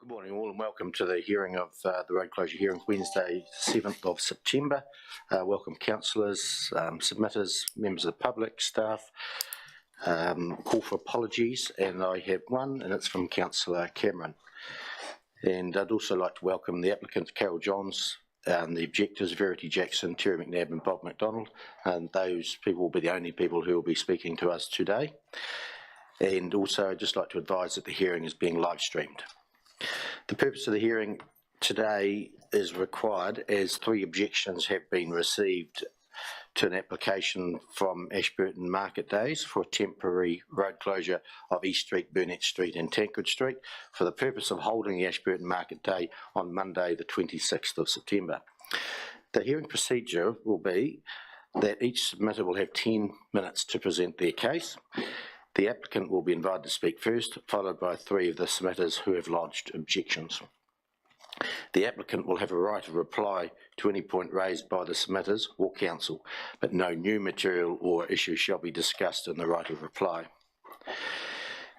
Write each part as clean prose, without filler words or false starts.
Good morning all and welcome to the hearing of the road closure hearing Wednesday 7th of September. Welcome councillors, submitters, members of the public, staff. Call for apologies, and I have one, and it's from Councillor Cameron. And I'd also like to welcome the applicants Carol Johns, the objectors Verity Jackson, Terry McNabb and Bob McDonald, and those people will be the only people who will be speaking to us today. And also I'd just like to advise that the hearing is being live streamed. The purpose of the hearing today is required as 3 objections have been received to an application from Ashburton Market Days for a temporary road closure of East Street, Burnett Street and Tancred Street for the purpose of holding the Ashburton Market Day on Monday the 26th of September. The hearing procedure will be that each submitter will have 10 minutes to present their case. The applicant will be invited to speak first, followed by 3 of the submitters who have lodged objections. The applicant will have a right of reply to any point raised by the submitters or council, but no new material or issue shall be discussed in the right of reply.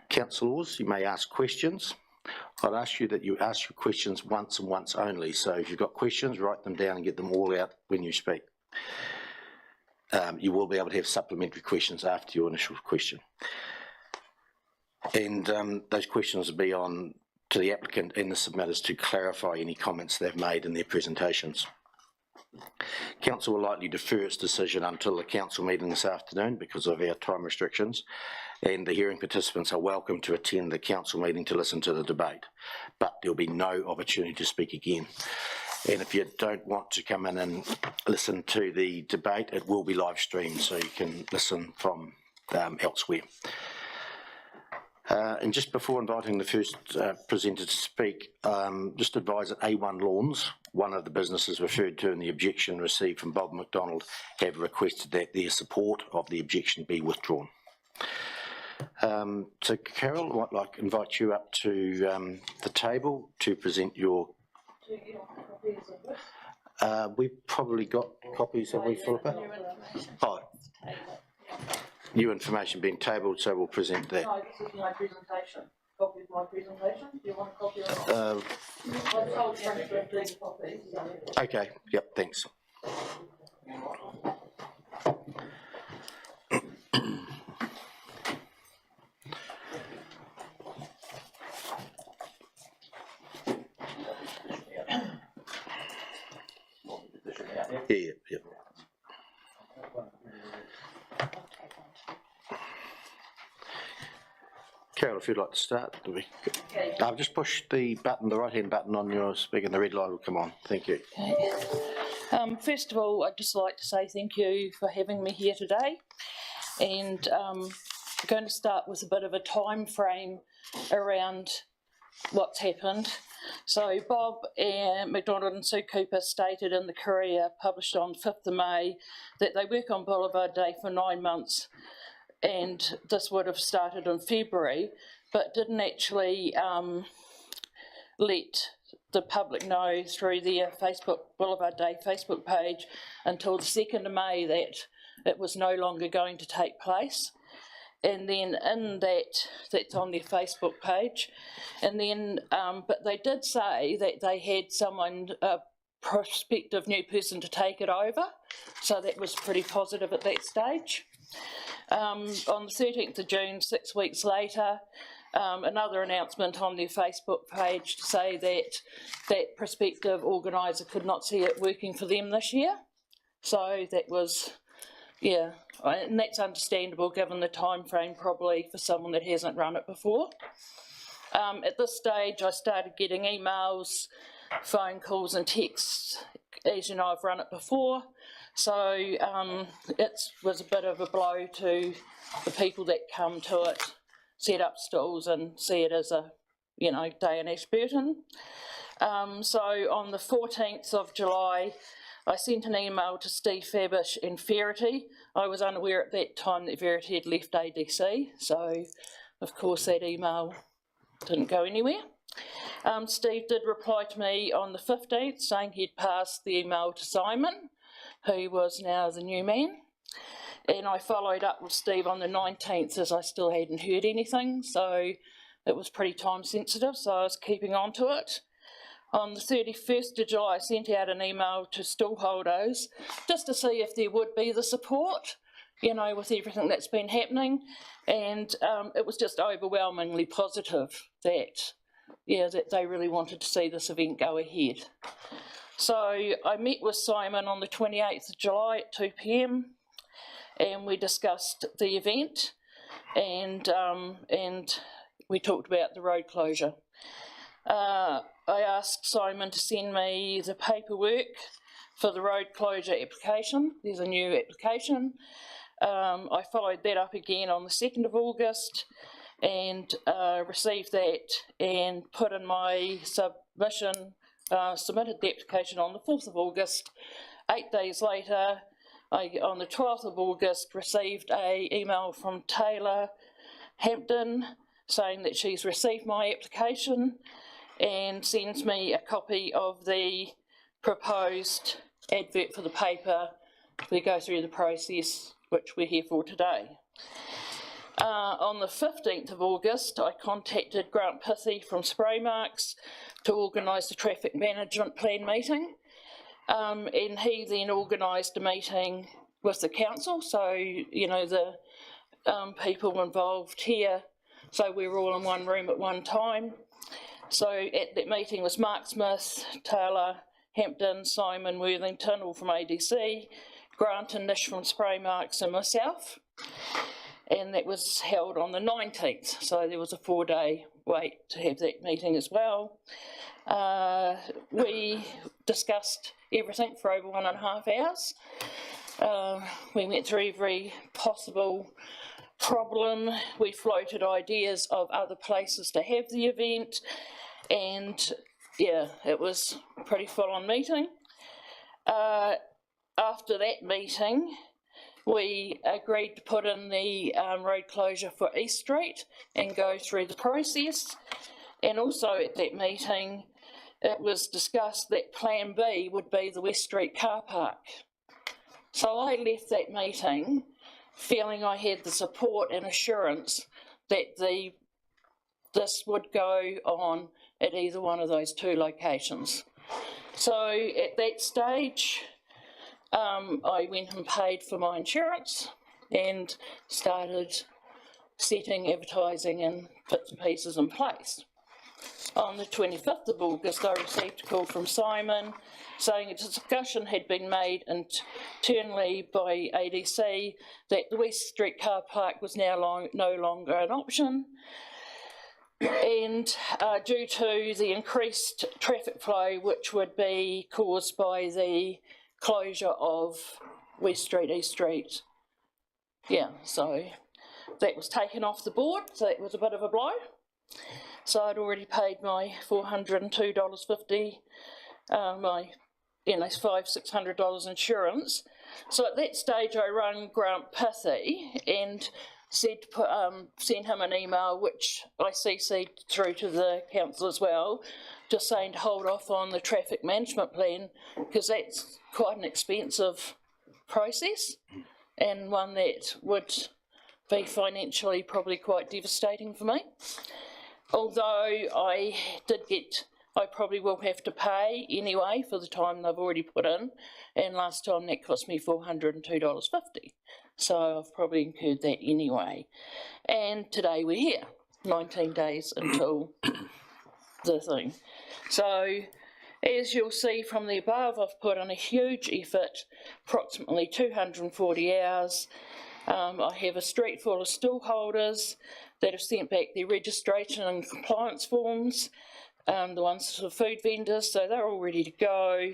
Councillors, you may ask questions. I'd ask you that you ask your questions once and once only, so if you've got questions, write them down and get them all out when you speak. You will be able to have supplementary questions after your initial question. And those questions will be on to the applicant and the submitters to clarify any comments they've made in their presentations. Council will likely defer its decision until the council meeting this afternoon because of our time restrictions, and the hearing participants are welcome to attend the council meeting to listen to the debate, but there will be no opportunity to speak again. And if you don't want to come in and listen to the debate, it will be live streamed, so you can listen from elsewhere. And just before inviting the first presenter to speak, just advise that A1 Lawns, one of the businesses referred to in the objection received from Bob McDonald, have requested that their support of the objection be withdrawn. So Carol, I'd like to invite you up to the table to present your... We've probably got copies, have we, Philippa? Oh, new information being tabled, so we'll present that. No, this is my presentation. Copy of my presentation. Do you want a copy of it? I'll transfer 3 copies. Okay, yep, thanks. Yeah. Carol, if you'd like to start, do we? Okay. Just push the button, the right-hand button on your speaker, and the red light will come on. Thank you. Okay. First of all, I'd just like to say thank you for having me here today, and I'm going to start with a bit of a time frame around what's happened. So Bob and McDonald and Sue Cooper stated in the Courier, published on 5th of May, that they work on Boulevard Day for 9 months, and this would have started in February, but didn't actually let the public know through their Facebook Boulevard Day Facebook page until the 2nd of May that it was no longer going to take place. And then in that's on their Facebook page, and then but they did say that they had someone, a prospective new person, to take it over, so that was pretty positive at that stage. On the 13th of June, 6 weeks later, another announcement on their Facebook page to say that that prospective organiser could not see it working for them this year. So that was, yeah, and that's understandable given the time frame probably for someone that hasn't run it before. At this stage I started getting emails, phone calls and texts. As you know, I've run it before, so it was a bit of a blow to the people that come to it, set up stalls and see it as a, you know, day in Ashburton. So on the 14th of July, I sent an email to Steve Fabish and Verity. I was unaware at that time that Verity had left ADC, so of course that email didn't go anywhere. Steve did reply to me on the 15th saying he'd passed the email to Simon, who was now the new man. And I followed up with Steve on the 19th as I still hadn't heard anything, so it was pretty time sensitive, so I was keeping on to it. On the 31st of July, I sent out an email to stallholders just to see if there would be the support, you know, with everything that's been happening. And it was just overwhelmingly positive that, yeah, that they really wanted to see this event go ahead. So I met with Simon on the 28th of July at 2 p.m. and we discussed the event and we talked about the road closure. I asked Simon to send me the paperwork for the road closure application. There's a new application. I followed that up again on the 2nd of August and received that and put in my submission, submitted the application on the 4th of August. 8 days later, on the 12th of August, received an email from Taylor Hampton saying that she's received my application and sends me a copy of the proposed advert for the paper. We go through the process, which we're here for today. On the 15th of August, I contacted Grant Pithy from Spraymarks to organise the traffic management plan meeting. And he then organised a meeting with the council, so, you know, the people involved here, so we were all in one room at one time. So at that meeting was Mark Smith, Taylor Hampton, Simon Worthington, all from ADC, Grant and Nish from Spraymarks and myself. And that was held on the 19th, so there was a 4-day wait to have that meeting as well. We discussed everything for over 1.5 hours. We went through every possible problem. We floated ideas of other places to have the event, and yeah, it was a pretty full-on meeting. After that meeting, we agreed to put in the road closure for East Street and go through the process. And also at that meeting, it was discussed that Plan B would be the West Street car park. So I left that meeting feeling I had the support and assurance that this would go on at either one of those two locations. So at that stage, I went and paid for my insurance and started setting advertising and bits and pieces in place. On the 25th of August, I received a call from Simon saying a discussion had been made internally by ADC that the West Street car park was now no longer an option, and due to the increased traffic flow which would be caused by the closure of West Street, East Street. Yeah, so that was taken off the board, so that was a bit of a blow. So I'd already paid my $402.50, my $500-600 insurance. So at that stage I rang Grant Pithy and said send him an email, which I CC'd through to the council as well, just saying to hold off on the traffic management plan because that's quite an expensive process and one that would be financially probably quite devastating for me. Although I probably will have to pay anyway for the time they've already put in, and last time that cost me $402.50. So I've probably incurred that anyway. And today we're here, 19 days until the thing. So as you'll see from the above, I've put in a huge effort, approximately 240 hours. I have a street full of stallholders that have sent back their registration and compliance forms, the ones for food vendors, so they're all ready to go.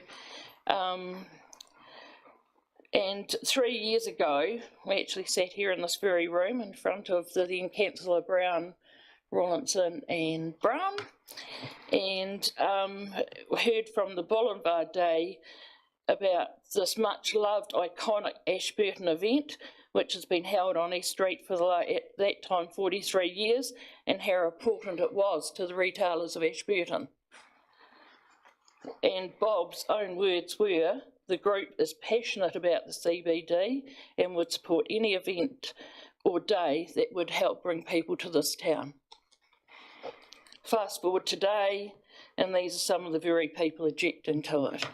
And 3 years ago, we actually sat here in this very room in front of the then Councillor Brown, Rawlinson and Brown, and heard from the Boulevard Day about this much loved iconic Ashburton event which has been held on East Street for at that time 43 years, and how important it was to the retailers of Ashburton. And Bob's own words were, the group is passionate about the CBD and would support any event or day that would help bring people to this town. Fast forward today, and these are some of the very people objecting to it.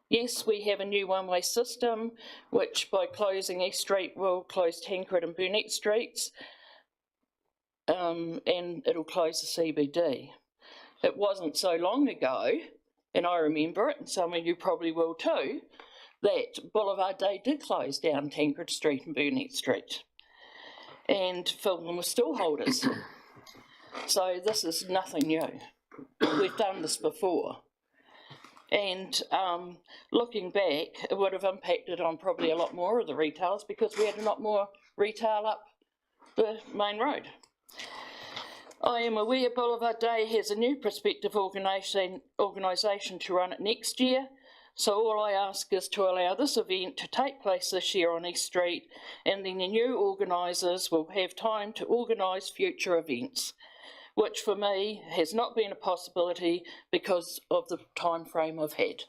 Yes, we have a new one-way system, which by closing East Street will close Tancred and Burnett Streets, and it'll close the CBD. It wasn't so long ago, and I remember it, and some of you probably will too, that Boulevard Day did close down Tancred Street and Burnett Street and fill them with stallholders. So this is nothing new. We've done this before. And looking back, it would have impacted on probably a lot more of the retailers because we had a lot more retail up the main road. I am aware Boulevard Day has a new prospective organisation to run it next year, so all I ask is to allow this event to take place this year on East Street, and then the new organisers will have time to organise future events, which for me has not been a possibility because of the time frame I've had.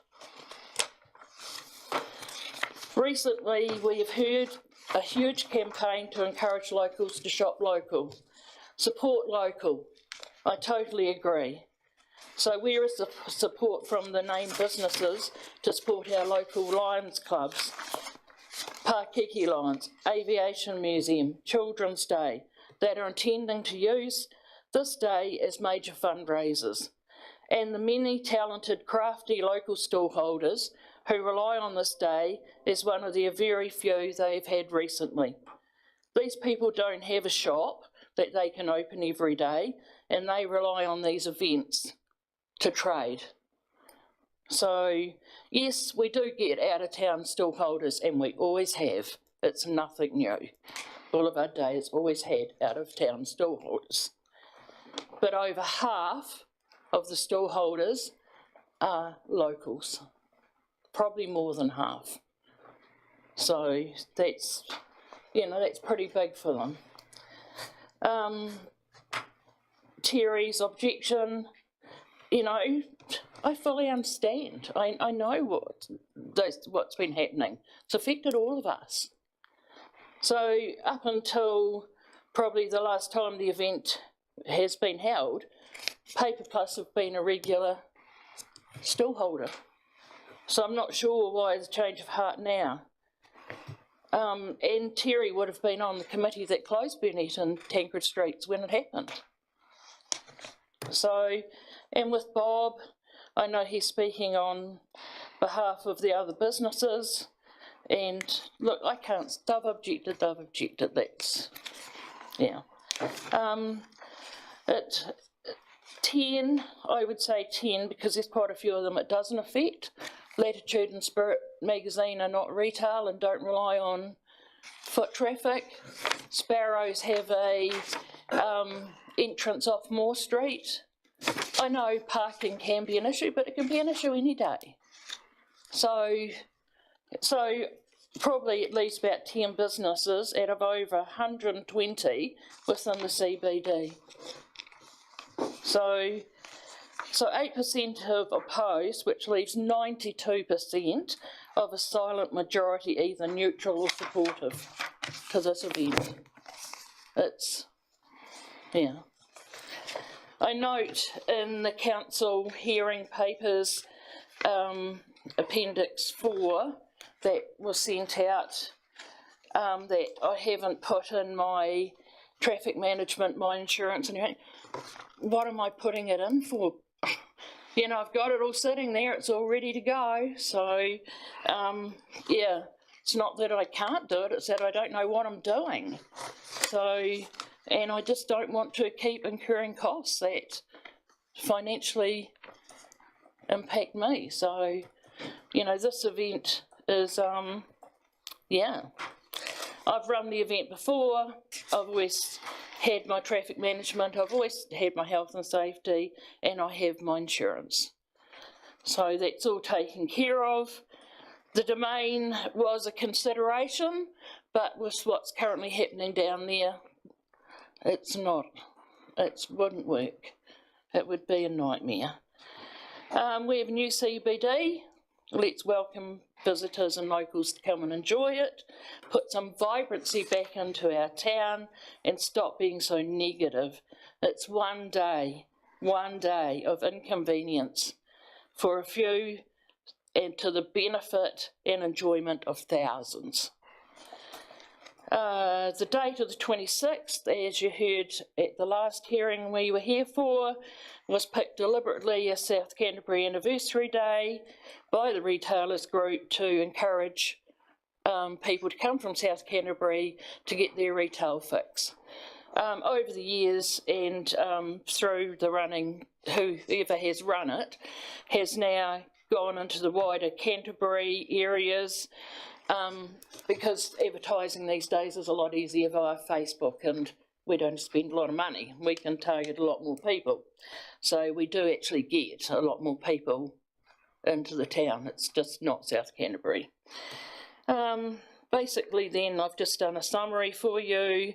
Recently, we have heard a huge campaign to encourage locals to shop local. Support local. I totally agree. So where is the support from the named businesses to support our local Lions clubs, Pakeke Lions, Aviation Museum, Children's Day, that are intending to use this day as major fundraisers, and the many talented, crafty local stallholders who rely on this day as one of their very few they've had recently. These people don't have a shop that they can open every day, and they rely on these events to trade. So, yes, we do get out-of-town stallholders, and we always have. It's nothing new. Boulevard Day has always had out-of-town stallholders. But over half of the stallholders are locals, probably more than half. So that's, that's pretty big for them. Terry's objection, I fully understand. I know what's been happening. It's affected all of us. So up until probably the last time the event has been held, Paper Plus have been a regular stallholder. So I'm not sure why the change of heart now. And Terry would have been on the committee that closed Burnett and Tancred Streets when it happened. So, and with Bob, I know he's speaking on behalf of the other businesses. And look, I can't, they've objected, that's, yeah. At 10, I would say 10, because there's quite a few of them it doesn't affect. Latitude and Spirit magazine are not retail and don't rely on foot traffic. Sparrows have a entrance off Moore Street. I know parking can be an issue, but it can be an issue any day. So probably at least about 10 businesses out of over 120 within the CBD. So 8% have opposed, which leaves 92% of a silent majority either neutral or supportive to this event. It's, yeah. I note in the council hearing papers, Appendix 4, that was sent out, that I haven't put in my traffic management, my insurance and everything. What am I putting it in for? I've got it all sitting there, it's all ready to go. So, yeah, it's not that I can't do it, it's that I don't know what I'm doing. So, and I just don't want to keep incurring costs that financially impact me. So, this event is, yeah. I've run the event before, I've always had my traffic management, I've always had my health and safety, and I have my insurance. So that's all taken care of. The domain was a consideration, but with what's currently happening down there, it's not. It wouldn't work. It would be a nightmare. We have a new CBD. Let's welcome visitors and locals to come and enjoy it, put some vibrancy back into our town and stop being so negative. It's one day one day of inconvenience for a few and to the benefit and enjoyment of thousands. The date of the 26th, as you heard at the last hearing we were here for, was picked deliberately as South Canterbury Anniversary Day by the retailers group to encourage people to come from South Canterbury to get their retail fix. Over the years and through the running, whoever has run it has now gone into the wider Canterbury areas, because advertising these days is a lot easier via Facebook, and we don't spend a lot of money. We can target a lot more people. So we do actually get a lot more people into the town. It's just not South Canterbury. Basically then, I've just done a summary for you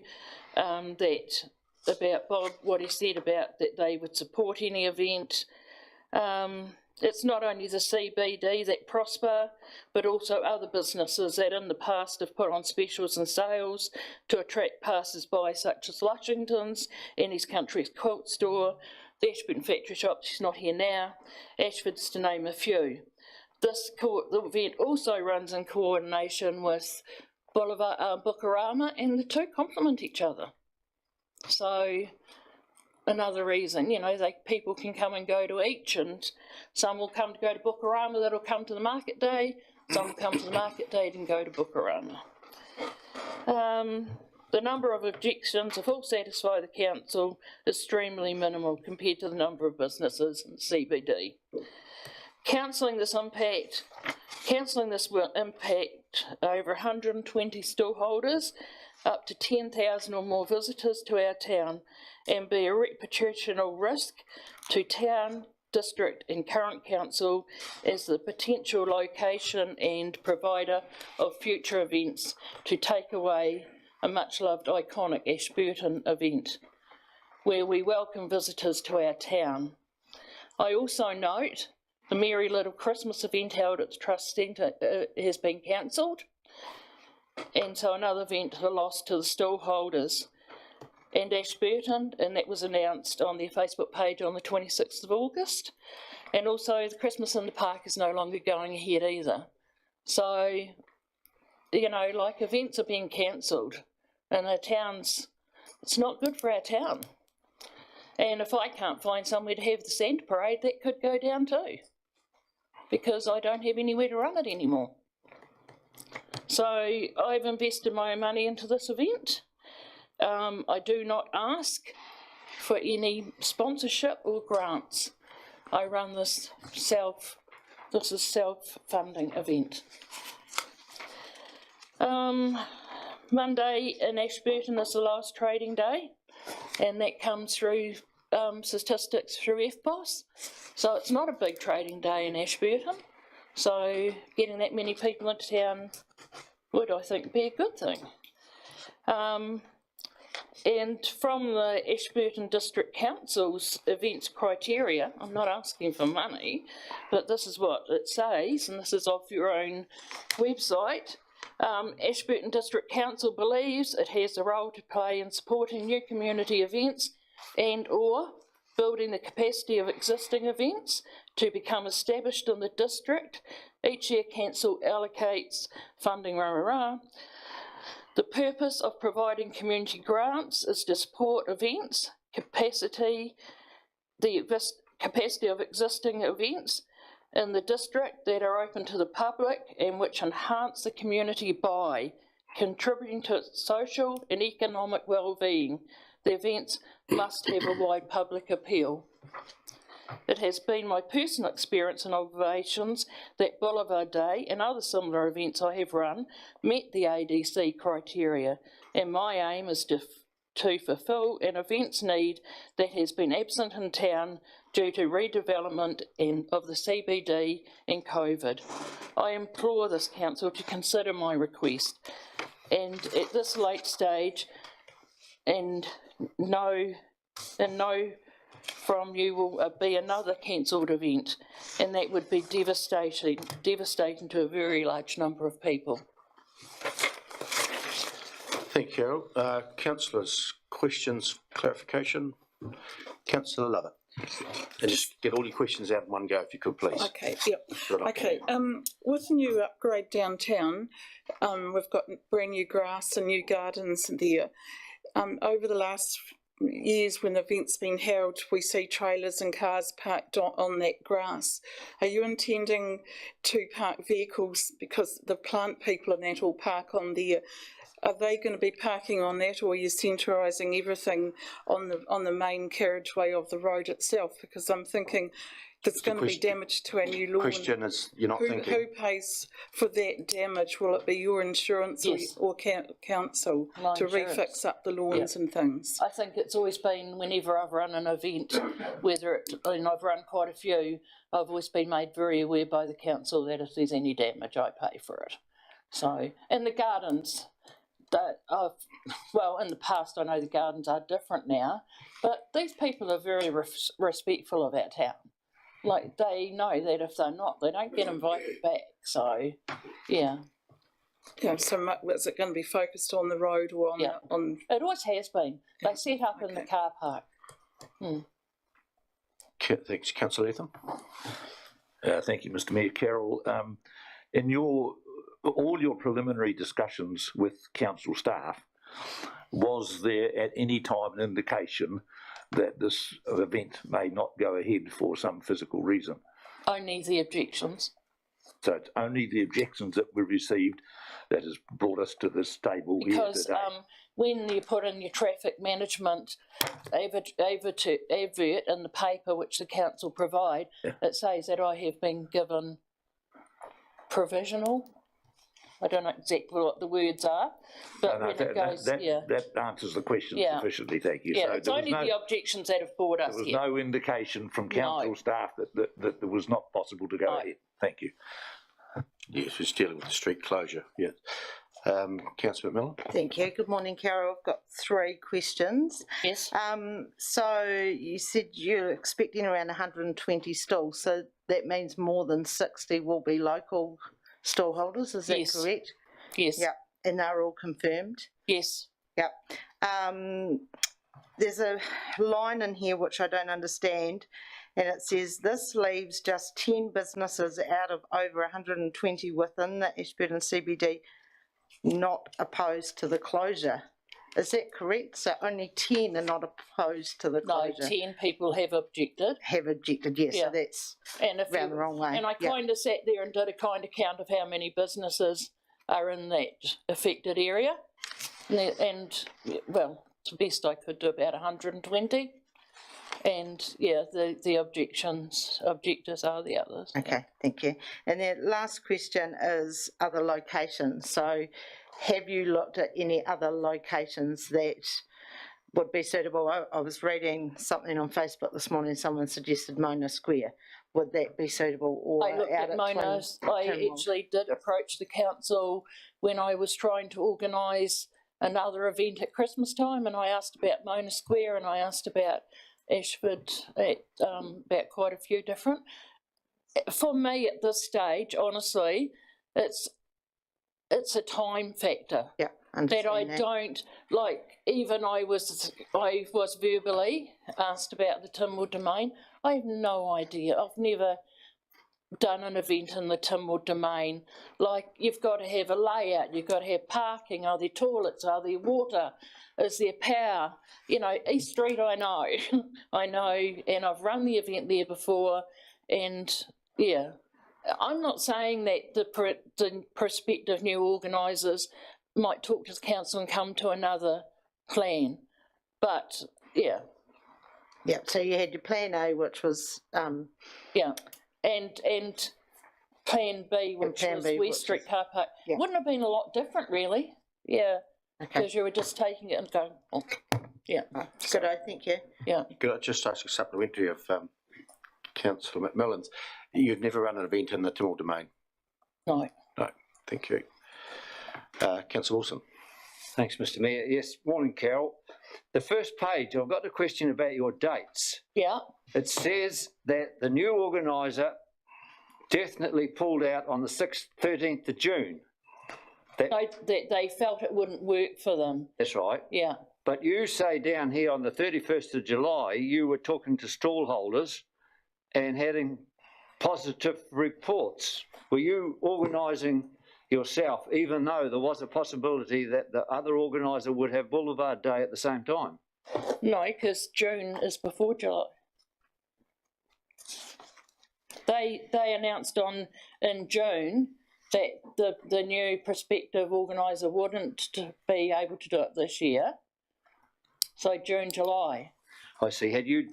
about Bob, what he said about that they would support any event. It's not only the CBD that prosper, but also other businesses that in the past have put on specials and sales to attract passers-by, such as Lushington's and his Country's Quilt Store, the Ashburton Factory Shop, she's not here now, Ashford's to name a few. The event also runs in coordination with Bookarama, and the two complement each other. So another reason, you know, people can come and go to each, and some will come to go to Bookarama that'll come to the market day, some will come to the market day and go to Bookarama. The number of objections, if all satisfy the council, is extremely minimal compared to the number of businesses in CBD. Cancelling this will impact over 120 stallholders, up to 10,000 or more visitors to our town, and be a reputational risk to town, district and current council as the potential location and provider of future events to take away a much-loved iconic Ashburton event where we welcome visitors to our town. I also note the Merry Little Christmas event held at the Trust Centre has been cancelled, and so another event a loss to the stallholders and Ashburton, and that was announced on their Facebook page on the 26th of August. And also the Christmas in the Park is no longer going ahead either. So, you know, like, events are being cancelled, and our towns, it's not good for our town. And if I can't find somewhere to have the Santa Parade, that could go down too, because I don't have anywhere to run it anymore. So I've invested my own money into this event. I do not ask for any sponsorship or grants. I run this is self-funding event. Monday in Ashburton is the last trading day, and that comes through statistics through FBOS. So it's not a big trading day in Ashburton. So getting that many people into town would, I think, be a good thing. And from the Ashburton District Council's events criteria, I'm not asking for money, but this is what it says, and this is off your own website. Ashburton District Council believes it has a role to play in supporting new community events and or building the capacity of existing events to become established in the district. Each year council allocates funding, The purpose of providing community grants is to support events, the capacity of existing events in the district that are open to the public and which enhance the community by contributing to its social and economic well-being. The events must have a wide public appeal. It has been my personal experience and observations that Boulevard Day and other similar events I have run met the ADC criteria, and my aim is to fulfil an events need that has been absent in town due to redevelopment of the CBD and COVID. I implore this council to consider my request, and at this late stage, and no from you will be another cancelled event, and that would be devastating to a very large number of people. Thank you, Carol. Councillors, questions, clarification? Councillor Lovett. And just get all your questions out in one go if you could, please. Okay, yep. Good luck. Okay, with the new upgrade downtown, we've got brand new grass and new gardens there. Over the last years when the event's been held, we see trailers and cars parked on that grass. Are you intending to park vehicles, because the plant people and that all park on there? Are they going to be parking on that, or are you centralising everything on the main carriageway of the road itself? Because I'm thinking there's going to be damage to our new lawn. Question is, you're not thinking... Who pays for that damage? Will it be your insurance or council to refix up the lawns and things? I think it's always been, whenever I've run an event, and I've run quite a few, I've always been made very aware by the council that if there's any damage, I pay for it. So, and the gardens... well, in the past, I know the gardens are different now, but these people are very respectful of our town. Like, they know that if they're not, they don't get invited back. So, yeah. Yeah, so is it going to be focused on the road or on... on... It always has been. They set up in the car park. Thanks, Councillor Latham. Thank you, Mr Mayor. Carol, in all your preliminary discussions with council staff, was there at any time an indication that this event may not go ahead for some physical reason? Only the objections. So it's only the objections that were received that has brought us to this table here today. Because when you put in your traffic management advert in the paper which the council provide, it says that I have been given provisional. I don't know exactly what the words are, but when it goes, that answers the question sufficiently, thank you. Yeah, so it's only the objections that have brought us here. here. There was no indication from council staff that it was not possible to go ahead. Thank you. Yes, we're dealing with the street closure, yes. Councillor McMillan? Thank you. Good morning, Carol. I've got 3 questions. Yes. So you said you're expecting around 120 stalls, so that means more than 60 will be local stallholders, is that correct? Yes. Yep. And they're all confirmed? Yes. Yep. There's a line in here which I don't understand, and it says this leaves just 10 businesses out of over 120 within the Ashburton CBD not opposed to the closure. Is that correct? So only 10 are not opposed to the closure? No, 10 people have objected. Have objected, yes. Yeah. So that's round the wrong way. And I kind of sat there and did a kind of count of how many businesses are in that affected area. And well, to the best I could do, about 120. And yeah, the objectors are the others. Okay, thank you. And the last question is other locations. So have you looked at any other locations that would be suitable? I was reading something on Facebook this morning, someone suggested Mona Square. Would that be suitable? Or I looked at Mona. I actually did approach the council when I was trying to organise another event at Christmas time, and I asked about Mona Square and I asked about Ashford, about quite a few different. For me at this stage, honestly, it's a time factor. Yeah, that I don't like. Even I was verbally asked about the Timwood Domain. I have no idea. I've never done an event in the Timwood Domain. Like, you've got to have a layout, you've got to have parking, are there toilets, are there water, is there power? You know, East Street I know, I know, and I've run the event there before, and yeah, I'm not saying that the prospective new organisers might talk to the council and come to another plan, but yeah. Yeah, so you had your plan A, which was... yeah. And Plan B, which was West Street Car Park, wouldn't have been a lot different, really. Yeah, because you were just taking it and going, oh, yeah. Good, I think, yeah. Could I just ask a supplementary of Councillor McMillan's? You've never run an event in the Timwood Domain? No. No, thank you. Councillor Wilson. Thanks, Mr Mayor. Yes, morning, Carol. The first page, I've got a question about your dates. Yeah. It says that the new organiser definitely pulled out on the 13th of June. They felt it wouldn't work for them. That's right. Yeah. But you say down here on the 31st of July, you were talking to stall holders and having positive reports. Were you organising yourself, even though there was a possibility that the other organiser would have Boulevard Day at the same time? No, because June is before July. They announced in June that the new prospective organiser wouldn't be able to do it this year. So June, July. I see. Had you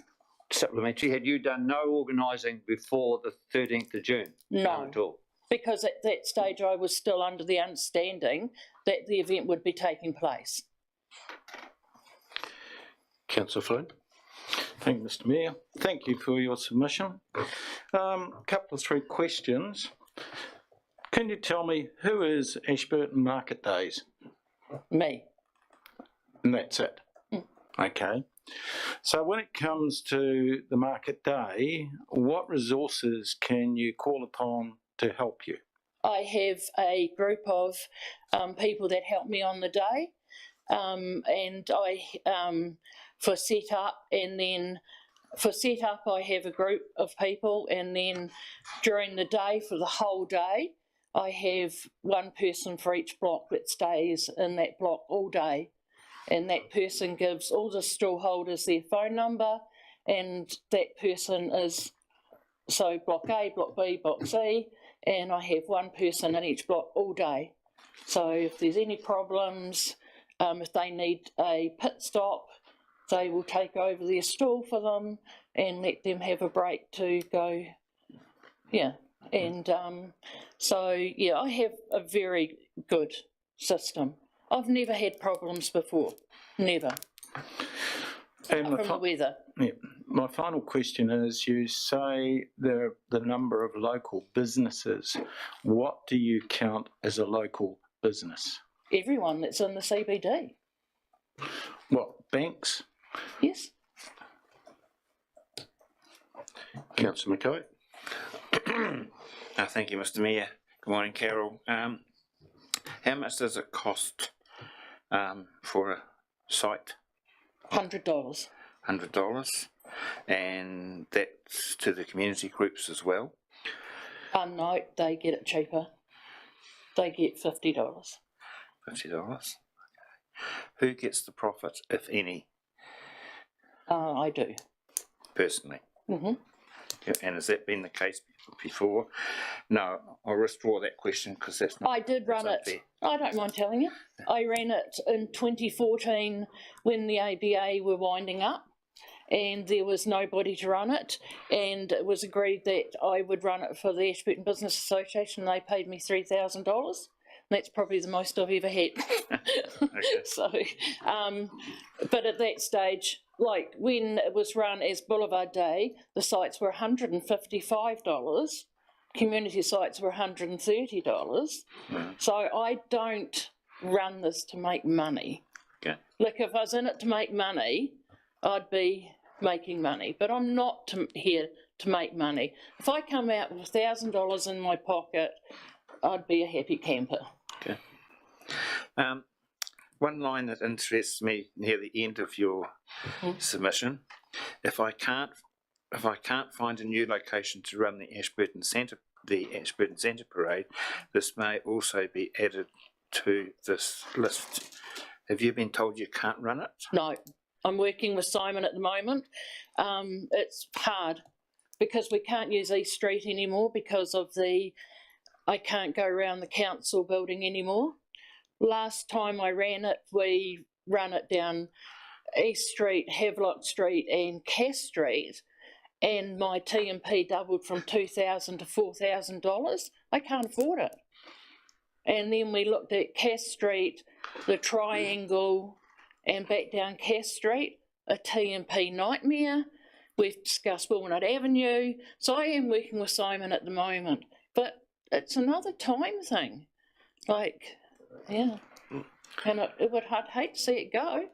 done no organising before the 13th of June? No. None at all? Because at that stage I was still under the understanding that the event would be taking place. Councillor Flynn. Thank you, Mr Mayor. Thank you for your submission. Couple of 3 questions. Can you tell me who is Ashburton Market Days? Me. And that's it? Okay. So when it comes to the market day, what resources can you call upon to help you? I have a group of people that help me on the day, and for set up, and then for set up I have a group of people, and then during the day, for the whole day, I have one person for each block that stays in that block all day, and that person gives all the stall holders their phone number, and that person is, so block A, block B, block C, and I have one person in each block all day. So if there's any problems, if they need a pit stop, they will take over their stall for them and let them have a break to go, yeah. And so, yeah, I have a very good system. I've never had problems before, never. And From the weather. Yeah. My final question is, you say the number of local businesses. What do you count as a local business? Everyone that's in the CBD. What, banks? Yes. Councillor McKay. Thank you, Mr Mayor. Good morning, Carol. How much does it cost for a site? $100. $100, and that's to the community groups as well? No, they get it cheaper. They get $50. $50. Okay. Who gets the profit, if any? I do. Personally? Mm-hmm. Yeah, and has that been the case before? No, I'll withdraw that question because that's not. I did run it. unfair. I don't mind telling you. I ran it in 2014 when the ABA were winding up, and there was nobody to run it, and it was agreed that I would run it for the Ashburton Business Association. They paid me $3,000. That's probably the most I've ever had. Okay. So, but at that stage, like when it was run as Boulevard Day, the sites were $155. Community sites were $130. So I don't run this to make money. Okay. Like if I was in it to make money, I'd be making money, but I'm not here to make money. If I come out with $1,000 in my pocket, I'd be a happy camper. Okay. One line that interests me near the end of your submission: if I can't find a new location to run the Ashburton Centre Parade, this may also be added to this list. Have you been told you can't run it? No, I'm working with Simon at the moment. It's hard because we can't use East Street anymore because of I can't go around the council building anymore. Last time I ran it, we ran it down East Street, Havelock Street and Cass Street, and my T&P doubled from $2,000 to $4,000. I can't afford it. And then we looked at Cass Street, the Triangle, and back down Cass Street, a T&P nightmare. We've discussed Walnut Avenue. So I am working with Simon at the moment, but it's another time thing. Like, yeah. And I'd hate to see it go,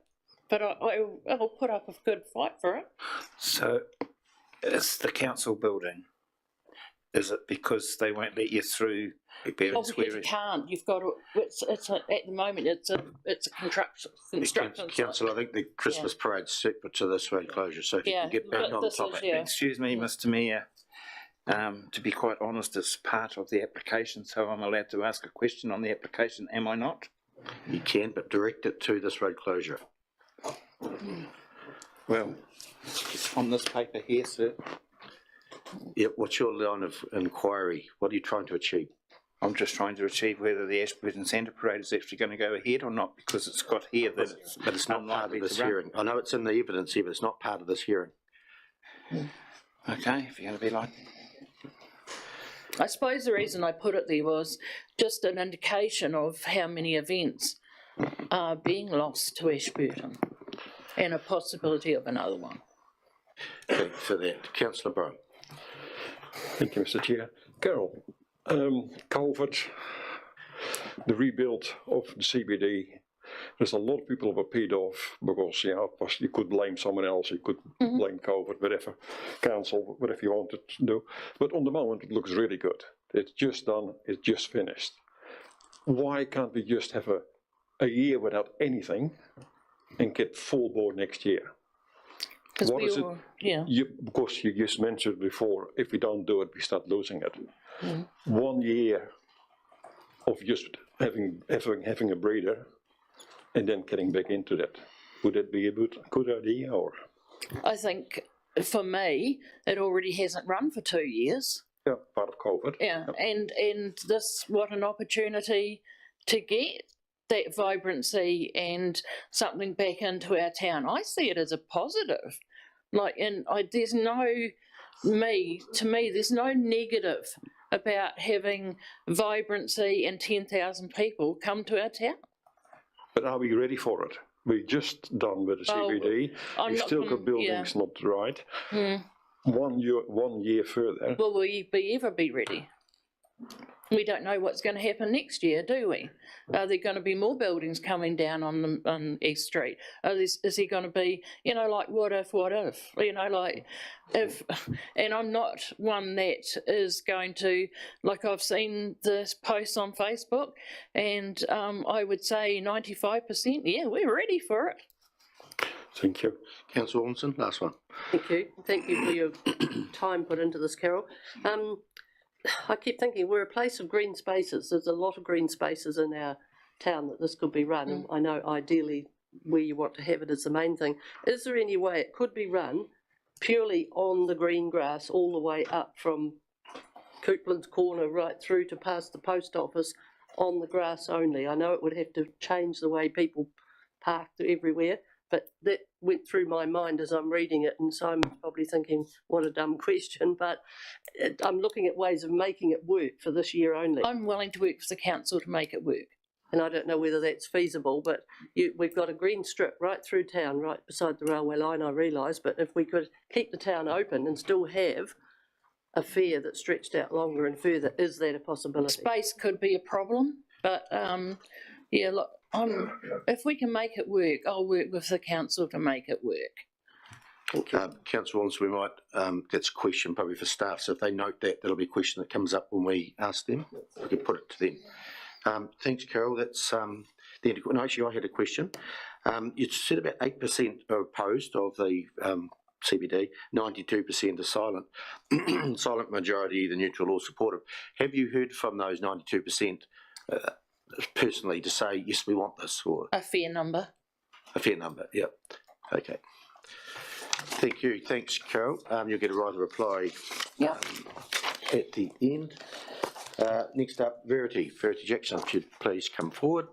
but I'll put up a good fight for it. So it's the council building. Is it because they won't let you through Bear Oh, and because Swear? you can't, you've got to, at the moment, it's a construction site. Councillor, I think the Christmas parade's separate to this road closure, so if you Yeah, can get back but on this topic. is, yeah. Excuse me, Mr Mayor. To be quite honest, it's part of the application, so I'm allowed to ask a question on the application, am I not? You can, but direct it to this road closure. Well, it's on this paper here, sir. Yeah, what's your line of inquiry? What are you trying to achieve? I'm just trying to achieve whether the Ashburton Centre Parade is actually going to go ahead or not, because it's got here that it's But it's not part unlikely of this to run. hearing. I know it's in the evidence here, but it's not part of this hearing. Okay, if you're going to be like, I suppose the reason I put it there was just an indication of how many events are being lost to Ashburton and a possibility of another one. Thanks for that. Councillor Brown. Thank you, Mr. Chair. Carol, COVID, the rebuild of the CBD, there's a lot of people who are paid off because, you could blame someone else, you could blame COVID, whatever, cancel, whatever you wanted to do. But on the moment, it looks really good. It's just done, it's just finished. Why can't we just have a year without anything and get full board next year? Because What we is it? all, yeah. Because you just mentioned before, if we don't do it, we start losing it. 1 year of just having a breather and then getting back into that. Would that be a good idea, or? I think for me, it already hasn't run for 2 years. Yeah, part of COVID. Yeah, and this, what an opportunity to get that vibrancy and something back into our town. I see it as a positive. Like, and there's no, to me, there's no negative about having vibrancy and 10,000 people come to our town. But are we ready for it? We're just done with the CBD. I'm We not still gon- got buildings not right. 1 year further. Will we ever be ready? We don't know what's going to happen next year, do we? Are there going to be more buildings coming down on East Street? Is there going to be, like what if, like if, and I'm not one that is going to, like I've seen this post on Facebook, and I would say 95%, yeah, we're ready for it. Thank you. Councillor Ormston, last one. Thank you. Thank you for your time put into this, Carol. I keep thinking we're a place of green spaces. There's a lot of green spaces in our town that this could be run. And I know ideally where you want to have it is the main thing. Is there any way it could be run purely on the green grass all the way up from Coupland's Corner right through to past the post office on the grass only? I know it would have to change the way people park everywhere, but that went through my mind as I'm reading it, and so I'm probably thinking, what a dumb question, but I'm looking at ways of making it work for this year only. I'm willing to work with the council to make it work. And I don't know whether that's feasible, but we've got a green strip right through town, right beside the railway line, I realise, but if we could keep the town open and still have a fair that stretched out longer and further, is that a possibility? Space could be a problem, but yeah, look, if we can make it work, I'll work with the council to make it work. Councillor Ormston, we might, that's a question probably for staff, so if they note that, that'll be a question that comes up when we ask them. We can put it to them. Thanks, Carol. That's actually, I had a question. You said about 8% are opposed of the CBD, 92% are silent. Silent majority, either neutral or supportive. Have you heard from those 92% personally to say, yes, we want this? Or A fair number. a fair number, yep. Okay. Thank you. Thanks, Carol. You'll get a right of reply at the end. Next up, Verity. Verity Jackson, if you'd please come forward.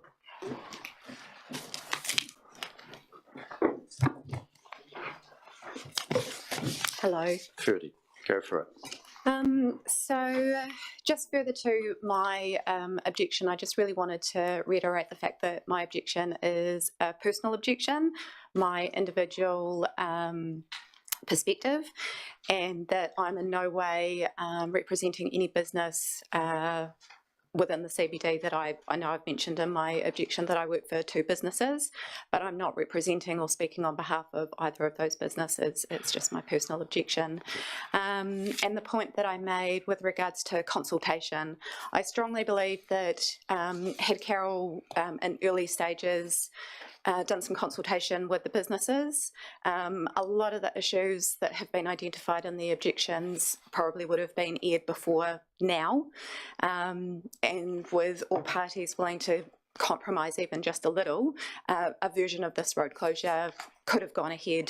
Hello. Verity, go for it. So just further to my objection, I just really wanted to reiterate the fact that my objection is a personal objection, my individual perspective, and that I'm in no way representing any business within the CBD that I know I've mentioned in my objection that I work for 2 businesses, but I'm not representing or speaking on behalf of either of those businesses. It's just my personal objection. And the point that I made with regards to consultation, I strongly believe that had Carol in early stages done some consultation with the businesses, a lot of the issues that have been identified in the objections probably would have been aired before now, and with all parties willing to compromise even just a little, a version of this road closure could have gone ahead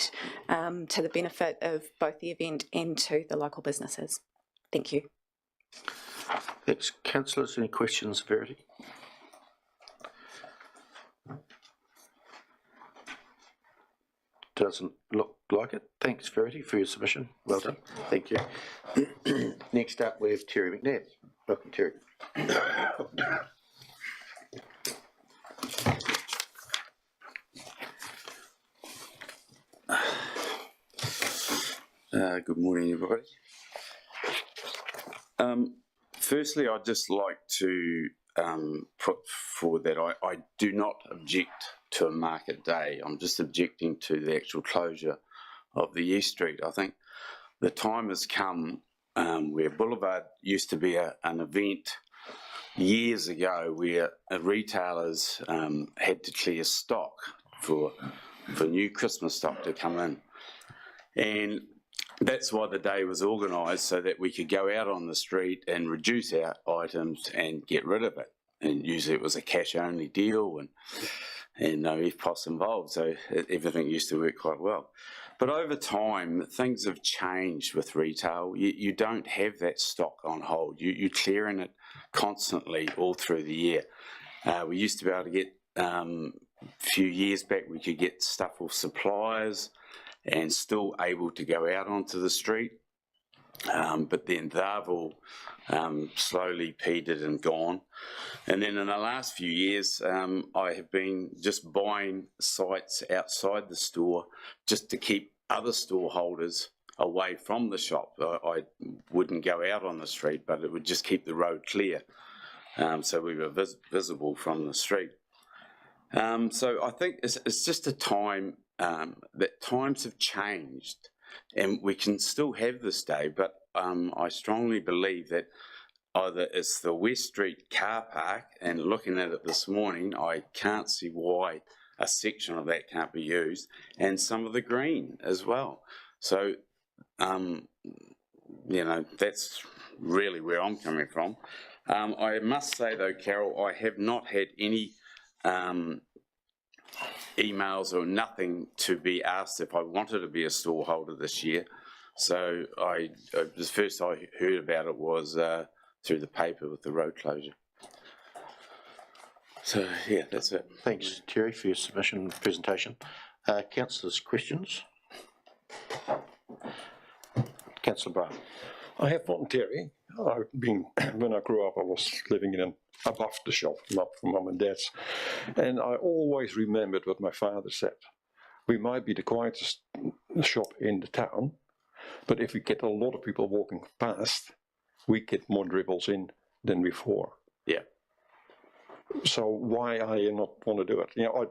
to the benefit of both the event and to the local businesses. Thank you. Thanks. Councillors, any questions, Verity? Doesn't look like it. Thanks, Verity, for your submission. Well done. Thank you. Next up, we have Terry McNabb. Welcome, Terry. Good morning, everybody. Firstly, I'd just like to put forward that I do not object to a market day. I'm just objecting to the actual closure of the East Street. I think the time has come where Boulevard used to be an event years ago where retailers had to clear stock for new Christmas stock to come in. And that's why the day was organised, so that we could go out on the street and reduce our items and get rid of it. And usually it was a cash-only deal and no EFTPOS involved, so everything used to work quite well. But over time, things have changed with retail. You don't have that stock on hold. You're clearing it constantly all through the year. We used to be able to get, a few years back, we could get stuff off suppliers and still able to go out onto the street. But then they've all slowly petered and gone. And then in the last few years, I have been just buying sites outside the store just to keep other store holders away from the shop. I wouldn't go out on the street, but it would just keep the road clear, so we were visible from the street. So I think it's just a time that times have changed, and we can still have this day, but I strongly believe that either it's the West Street car park, and looking at it this morning, I can't see why a section of that can't be used, and some of the green as well. So, you know, that's really where I'm coming from. I must say though, Carol, I have not had any emails or nothing to be asked if I wanted to be a store holder this year. So the first I heard about it was through the paper with the road closure. So yeah, that's it. Thanks, Terry, for your submission and presentation. Councillors, questions? Councillor Brown. I have one, Terry. I've been, when I grew up, I was living in above the shop, not from mum and dad's. And I always remembered what my father said. We might be the quietest shop in the town, but if we get a lot of people walking past, we get more dribbles in than before. Yeah. So why I not want to do it? You know,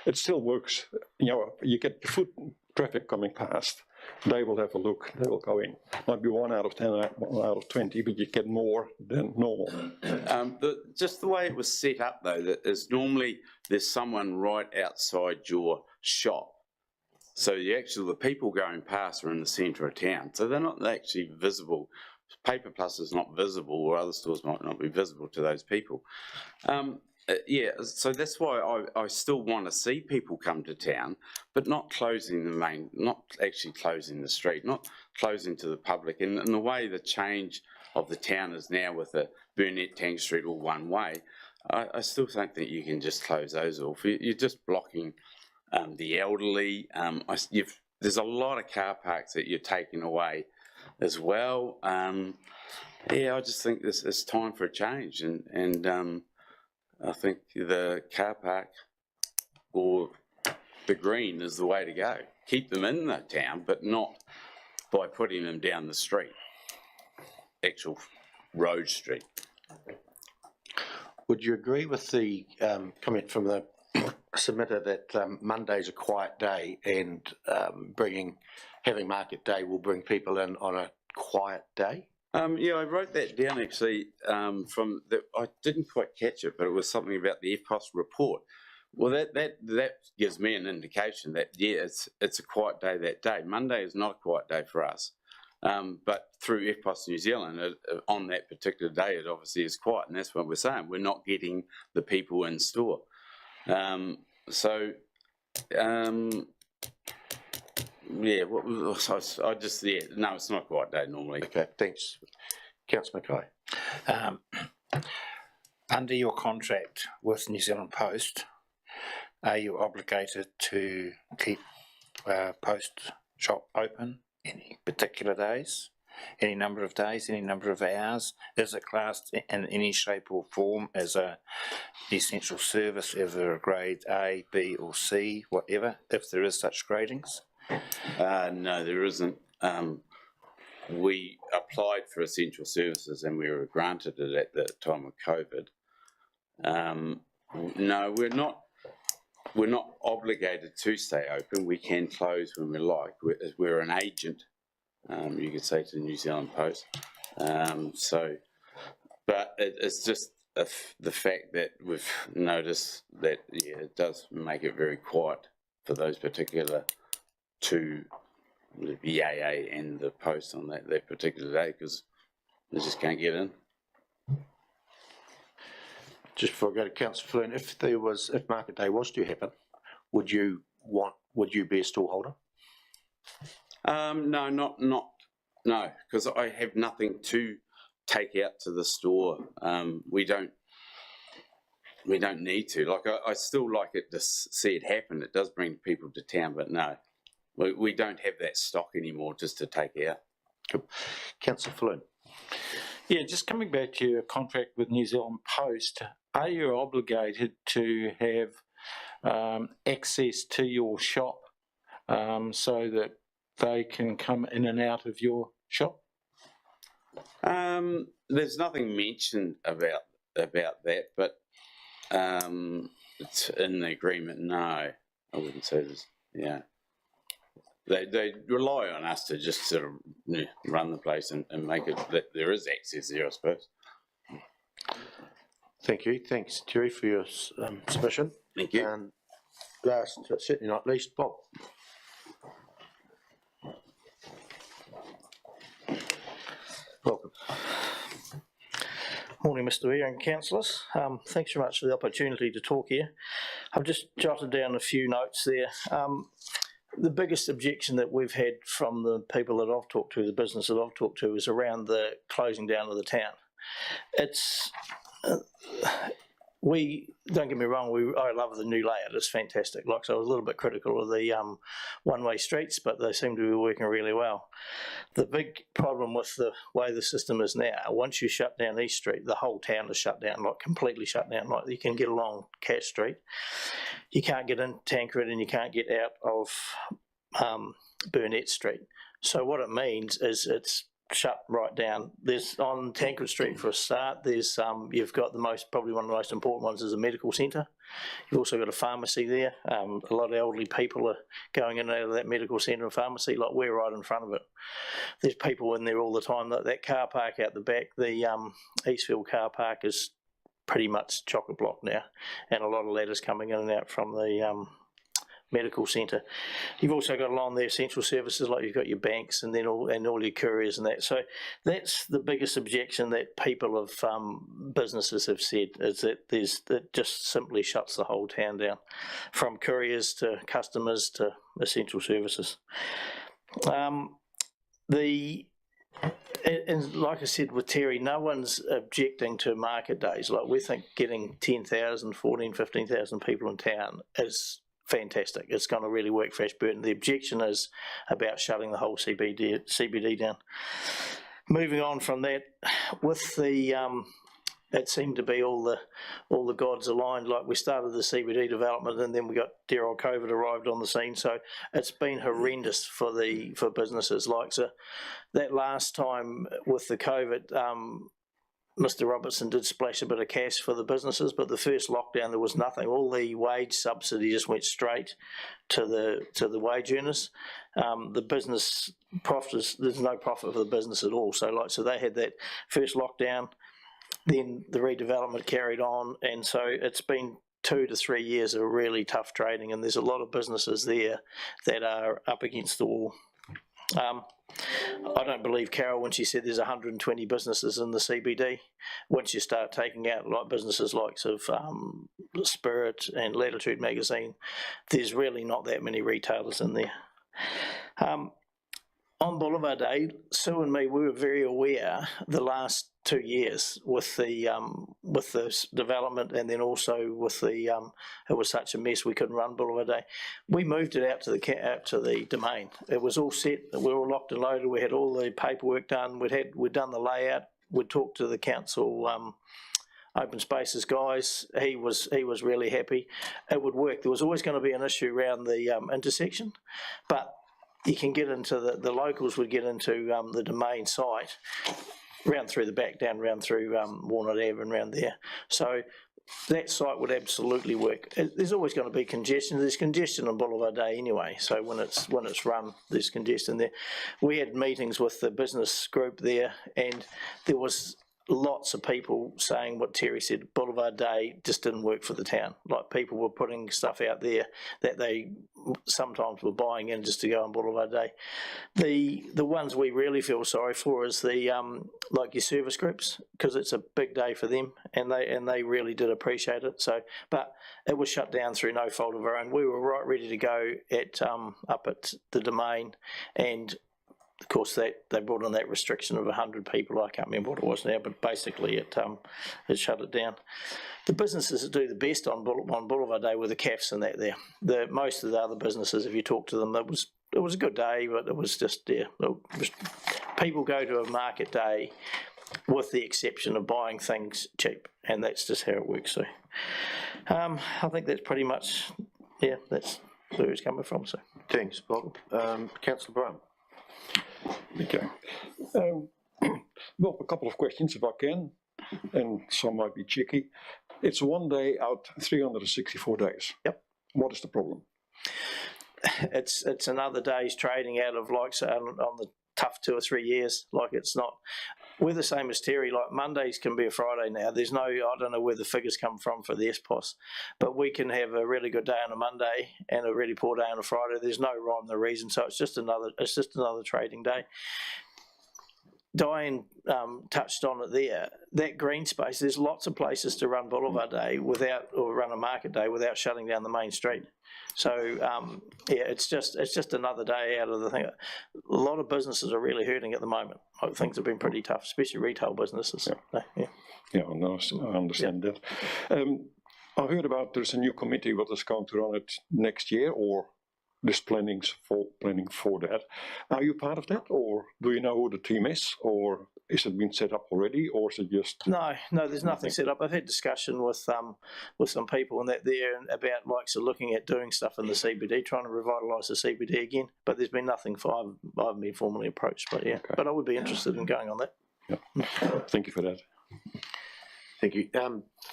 it still works. You know, you get the foot traffic coming past. They will have a look. They will go in. Might be 1 out of 10, 1 out of 20, but you get more than normal. Just the way it was set up, though, that is normally there's someone right outside your shop. So the people going past are in the centre of town, so they're not actually visible. Paper Plus is not visible, or other stores might not be visible to those people. Yeah, so that's why I still want to see people come to town, but not closing the main, not actually closing the street, not closing to the public. And the way the change of the town is now with the Burnett Tang Street all one way, I still think that you can just close those off. You're just blocking the elderly. There's a lot of car parks that you're taking away as well. Yeah, I just think it's time for a change, and I think the car park or the green is the way to go. Keep them in the town, but not by putting them down the street, actual road street. Would you agree with the comment from the submitter that Monday's a quiet day and having market day will bring people in on a quiet day? Yeah, I wrote that down actually. I didn't quite catch it, but it was something about the FPOS report. Well, that gives me an indication that it's a quiet day that day. Monday is not a quiet day for us, but through FPOS New Zealand, on that particular day, it obviously is quiet, and that's what we're saying. We're not getting the people in store. Yeah, no, it's not quite day normally. Okay, thanks. Councillor Mackay. Under your contract with New Zealand Post, are you obligated to keep post shop open any particular days? Any number of days, any number of hours? Is it classed in any shape or form as an essential service, either a grade A, B or C, whatever, if there is such gradings? No, there isn't. We applied for essential services and we were granted it at the time of COVID. No, we're not obligated to stay open. We can close when we like. We're an agent, you could say, to the New Zealand Post. But it's just the fact that we've noticed that it does make it very quiet for those particular two, the BAA and the Post on that particular day, because they just can't get in. Just before I go to Councillor Flynn, if market day was to happen, would you be a stallholder? No, because I have nothing to take out to the store. We don't need to. Like I still like it to see it happen. It does bring people to town, but no, we don't have that stock anymore just to take out. Cool. Councillor Flynn. Yeah, just coming back to your contract with New Zealand Post, are you obligated to have access to your shop so that they can come in and out of your shop? There's nothing mentioned about that, but it's in the agreement. No, I wouldn't say this. Yeah, they rely on us to just sort of run the place and make it that there is access there, I suppose. Thank you. Thanks, Terry, for your submission. Thank you. And last, but certainly not least, Bob. Welcome. Morning, Mr. Mayor and councillors. Thanks very much for the opportunity to talk here. I've just jotted down a few notes there. The biggest objection that we've had from the people that I've talked to, the business that I've talked to, is around the closing down of the town. It's don't get me wrong, I love the new layout, it's fantastic. Like, so I was a little bit critical of the one-way streets, but they seem to be working really well. The big problem with the way the system is now, once you shut down East Street, the whole town is shut down, like completely shut down. Like, you can get along Cass Street, you can't get in Tancred, and you can't get out of Burnett Street. So what it means is it's shut right down. There's on Tancred Street for a start, there's you've got probably one of the most important ones is a medical centre. You've also got a pharmacy there. A lot of elderly people are going in and out of that medical centre and pharmacy, like we're right in front of it. There's people in there all the time. That car park out the back, the Eastfield car park, is pretty much chock-a block now, and a lot of ladders coming in and out from the medical centre. You've also got along there essential services, like you've got your banks and then all your couriers and that. So that's the biggest objection that people of businesses have said, is that it just simply shuts the whole town down, from couriers to customers to essential services. And like I said with Terry, no one's objecting to market days. Like, we think getting 10,000, 14,000, 15,000 people in town is fantastic. It's going to really work for Ashburton. The objection is about shutting the whole CBD down. Moving on from that, with the it seemed to be all the gods aligned. Like, we started the CBD development, and then we got dear old COVID arrived on the scene. So it's been horrendous for businesses. Like, so that last time with the COVID, Mr. Robertson did splash a bit of cash for the businesses, but the first lockdown there was nothing. All the wage subsidy just went straight to the wage earners. The business profit there's no profit for the business at all. So they had that first lockdown, then the redevelopment carried on, and so it's been 2 to 3 years of really tough trading, and there's a lot of businesses there that are up against the wall. I don't believe Carol when she said there's 120 businesses in the CBD. Once you start taking out like businesses like Spirit and Latitude Magazine, there's really not that many retailers in there. On Boulevard Day, Sue and me, we were very aware the last 2 years with the development, and then also with the it was such a mess we couldn't run Boulevard Day. We moved it out to the domain. It was all set. We were all locked and loaded. We had all the paperwork done. We'd done the layout. We'd talked to the council. Open Spaces guys, he was really happy. It would work. There was always going to be an issue around the intersection, but you can get into the locals would get into the domain site, round through the back, down round through Walnut Ave and round there. So that site would absolutely work. There's always going to be congestion. There's congestion on Boulevard Day anyway. So when it's run, there's congestion there. We had meetings with the business group there, and there was lots of people saying what Terry said, Boulevard Day just didn't work for the town. Like people were putting stuff out there that they sometimes were buying in just to go on Boulevard Day. The ones we really feel sorry for is the like your service groups, because it's a big day for them, and they really did appreciate it. So, but it was shut down through no fault of our own. We were right ready to go at up at the domain, and of course, they brought in that restriction of 100 people. I can't remember what it was now, but basically it shut it down. The businesses that do the best on Boulevard Day were the cafes and that there. Most of the other businesses, if you talk to them, it was a good day, but it was just people go to a market day with the exception of buying things cheap, and that's just how it works. So I think that's pretty much, that's where it's coming from. So Thanks, Bob. Councillor Brown. Okay. Well, a couple of questions if I can, and some might be cheeky. It's 1 day out 364 days. Yep. What is the problem? It's another day's trading out of like on the tough 2 or 3 years. Like it's not. We're the same as Terry. Like Mondays can be a Friday now. There's no. I don't know where the figures come from for the SPOS, but we can have a really good day on a Monday and a really poor day on a Friday. There's no rhyme or reason. So it's just another trading day. Diane touched on it there. That green space. There's lots of places to run Boulevard Day or run a market day without shutting down the main street. So it's just another day out of the thing. A lot of businesses are really hurting at the moment. Things have been pretty tough, especially retail businesses. Yeah, I understand that. I heard about there's a new committee what is going to run it next year, or there's planning for that. Are you part of that, or do you know who the team is, or is it been set up already, or is it just? No, there's nothing set up. I've had discussion with some people and that there about looking at doing stuff in the CBD, trying to revitalise the CBD again. But there's been nothing. I haven't been formally approached, but okay. But I would be interested in going on that. Yeah. Thank you for that. Thank you.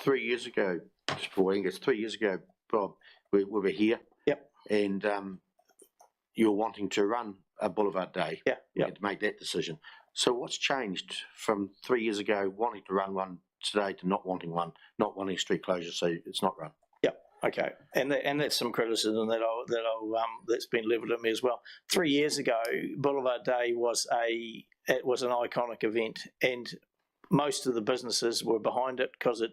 3 years ago, just before Angus, 3 years ago, Bob, we were here. Yep. And you're wanting to run a Boulevard Day. Yeah. To make that decision. So what's changed from 3 years ago, wanting to run one today to not wanting one, not wanting street closure, so it's not run? Yep. Okay. And that's some criticism that's been levelled at me as well. 3 years ago, Boulevard Day was an iconic event, and most of the businesses were behind it because it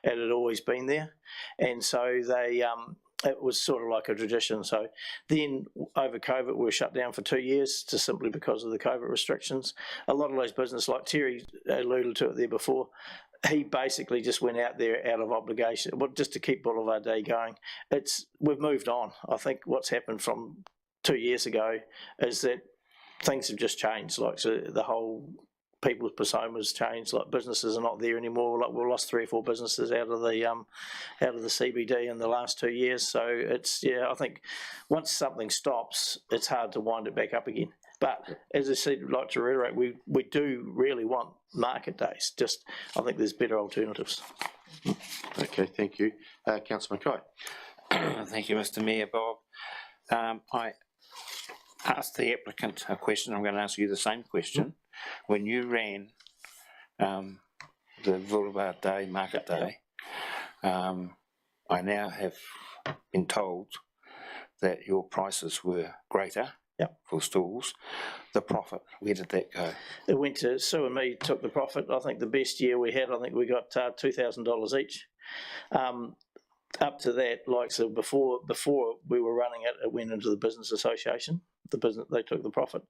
had always been there, and so they. It was sort of like a tradition. So then over COVID, we were shut down for 2 years just simply because of the COVID restrictions. A lot of those businesses, like Terry alluded to it there before, he basically just went out there out of obligation, just to keep Boulevard Day going. We've moved on. I think what's happened from 2 years ago is that things have just changed. Like so the whole people's personas changed. Like businesses are not there anymore. Like we've lost 3 or 4 businesses out of the CBD in the last 2 years. So I think once something stops, it's hard to wind it back up again. But as I said, I'd like to reiterate, we do really want market days. Just, I think there's better alternatives. Okay, thank you. Councillor Mackay. Thank you, Mr Mayor. Bob. I asked the applicant a question. I'm going to ask you the same question. When you ran the Boulevard Day, Market Day, I now have been told that your prices were greater for stalls. The profit, where did that go? It went to Sue and me, took the profit. I think the best year we had, I think we got $2,000 each. Up to that, like so before we were running it, it went into the business association. The business, they took the profit.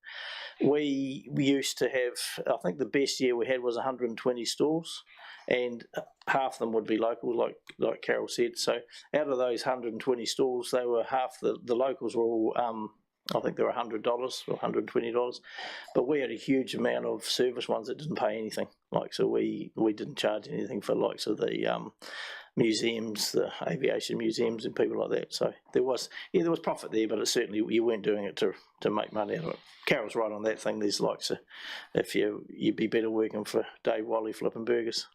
We used to have, I think the best year we had was 120 stalls, and half of them would be local, like Carol said. So out of those 120 stalls, they were half the locals were all. I think they were $100 or $120, but we had a huge amount of service ones that didn't pay anything. Like so, we didn't charge anything for likes of the museums, the aviation museums, and people like that. So there was profit there, but it certainly you weren't doing it to make money out of it. Carol's right on that thing. There's likes of, if you'd be better working for Dave Wally flipping burgers,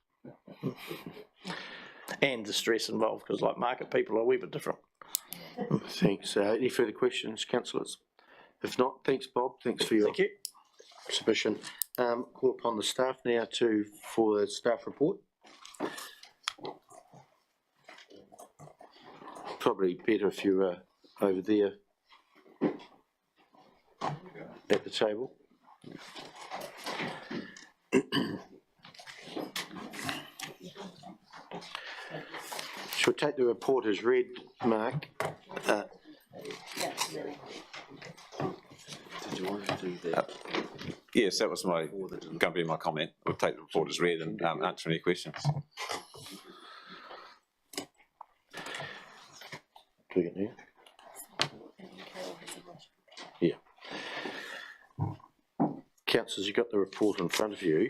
and the stress involved because like market people are a wee bit different. Thanks. Any further questions, councillors? If not, thanks, Bob. Thanks for your submission. Call upon the staff now for the staff report. Probably better if you were over there at the table. Shall we take the report as read, Mark? Did you want to do that? Yes, that was going to be my comment. We'll take the report as read and answer any questions. Do you need? Yeah. Councillors, you've got the report in front of you.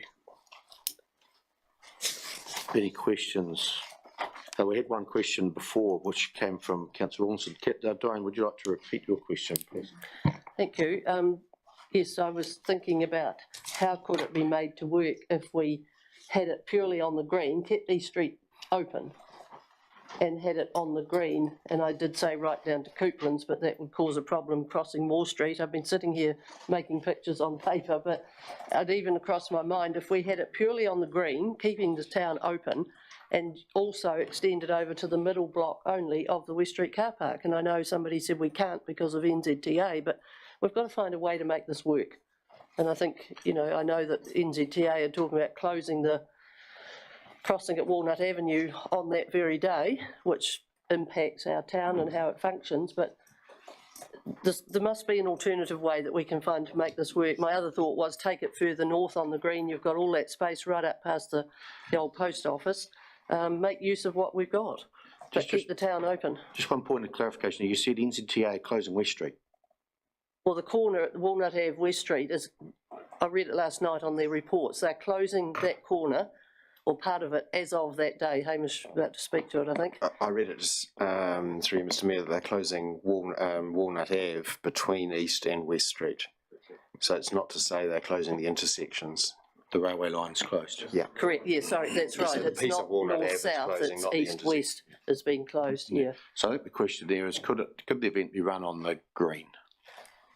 Any questions? We had one question before, which came from Councillor Ormston. Diane, would you like to repeat your question, please? Thank you. Yes, I was thinking about how could it be made to work if we had it purely on the green, kept East Street open and had it on the green, and I did say right down to Couplands, but that would cause a problem crossing Moore Street. I've been sitting here making pictures on paper, but I'd even crossed my mind if we had it purely on the green, keeping the town open, and also extended over to the middle block only of the West Street car park. And I know somebody said we can't because of NZTA, but we've got to find a way to make this work. And I think, you know, I know that NZTA are talking about closing the crossing at Walnut Avenue on that very day, which impacts our town and how it functions, but there must be an alternative way that we can find to make this work. My other thought was take it further north on the green. You've got all that space right up past the old post office. Make use of what we've got, but keep the town open. Just one point of clarification. You said NZTA closing West Street. Well, the corner at Walnut Ave West Street is, I read it last night on their reports, they're closing that corner, or part of it, as of that day. Hamish about to speak to it, I think. I read it through Mr Mayor that they're closing Walnut Ave between East and West Street. So it's not to say they're closing the intersections. The railway line's closed. Yeah. Correct, yeah, sorry, that's right. It's not north-south, it's east-west is being closed, yeah. So I think the question there is, could the event be run on the green?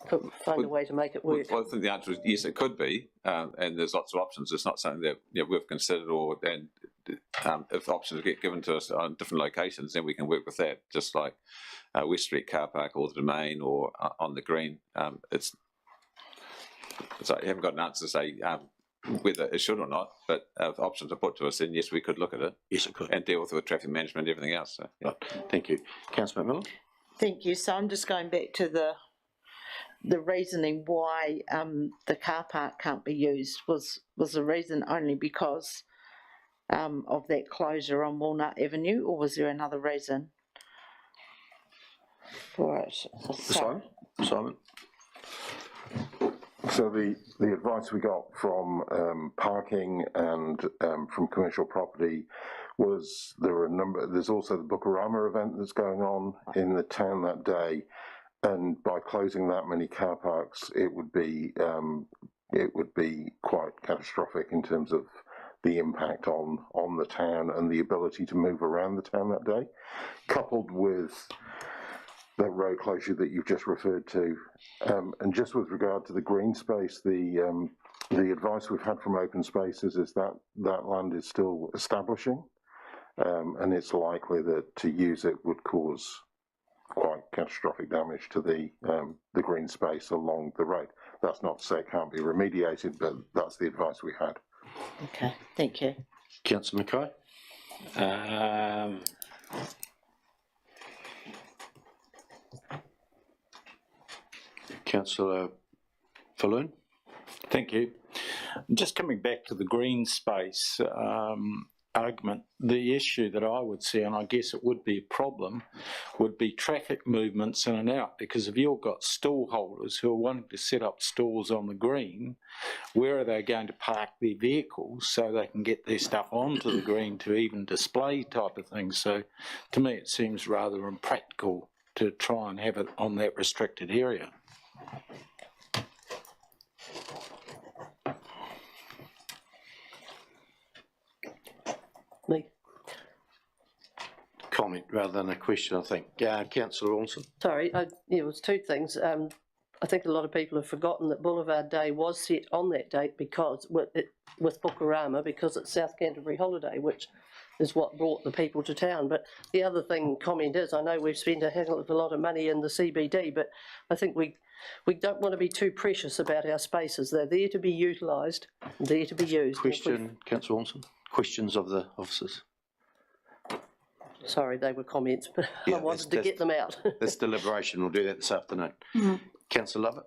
Could find a way to make it work. Well, I think the answer is yes, it could be, and there's lots of options. It's not something that we've considered, if options get given to us on different locations, then we can work with that, just like West Street car park or the Domain or on the green. So you haven't got an answer to say whether it should or not, but if options are put to us, then yes, we could look at it. Yes, it could. And deal with it with traffic management and everything else. So, yeah. Right. Thank you. Councillor McMillan? Thank you. So I'm just going back to the reasoning why the car park can't be used was the reason only because of that closure on Walnut Avenue, or was there another reason for it? Simon? So the advice we got from parking and from commercial property was there's also the Bookarama event that's going on in the town that day, and by closing that many car parks, it would be quite catastrophic in terms of the impact on the town and the ability to move around the town that day, coupled with that road closure that you've just referred to. And just with regard to the green space, the advice we've had from Open Spaces is that that land is still establishing, and it's likely that to use it would cause quite catastrophic damage to the green space along the road. That's not to say it can't be remediated, but that's the advice we had. Okay, thank you. Councillor Mackay? Councillor Falloon? Thank you. Just coming back to the green space argument, the issue that I would see, and I guess it would be a problem, would be traffic movements in and out, because if you've got stall holders who are wanting to set up stalls on the green, where are they going to park their vehicles so they can get their stuff onto the green to even display type of thing? So to me it seems rather impractical to try and have it on that restricted area. Me. Comment rather than a question, I think. Councillor Ormson? Sorry, it was two things. I think a lot of people have forgotten that Boulevard Day was set on that date because with Pukarama, because it's South Canterbury holiday, which is what brought the people to town. But the other comment is, I know we've spent a heck of a lot of money in the CBD, but I think we don't want to be too precious about our spaces. They're there to be utilised, there to be used. Question, Councillor Ormson? Questions of the officers? Sorry, they were comments, but Yeah, I wanted to get them out. This deliberation, we'll do that this afternoon. Councillor Lovett?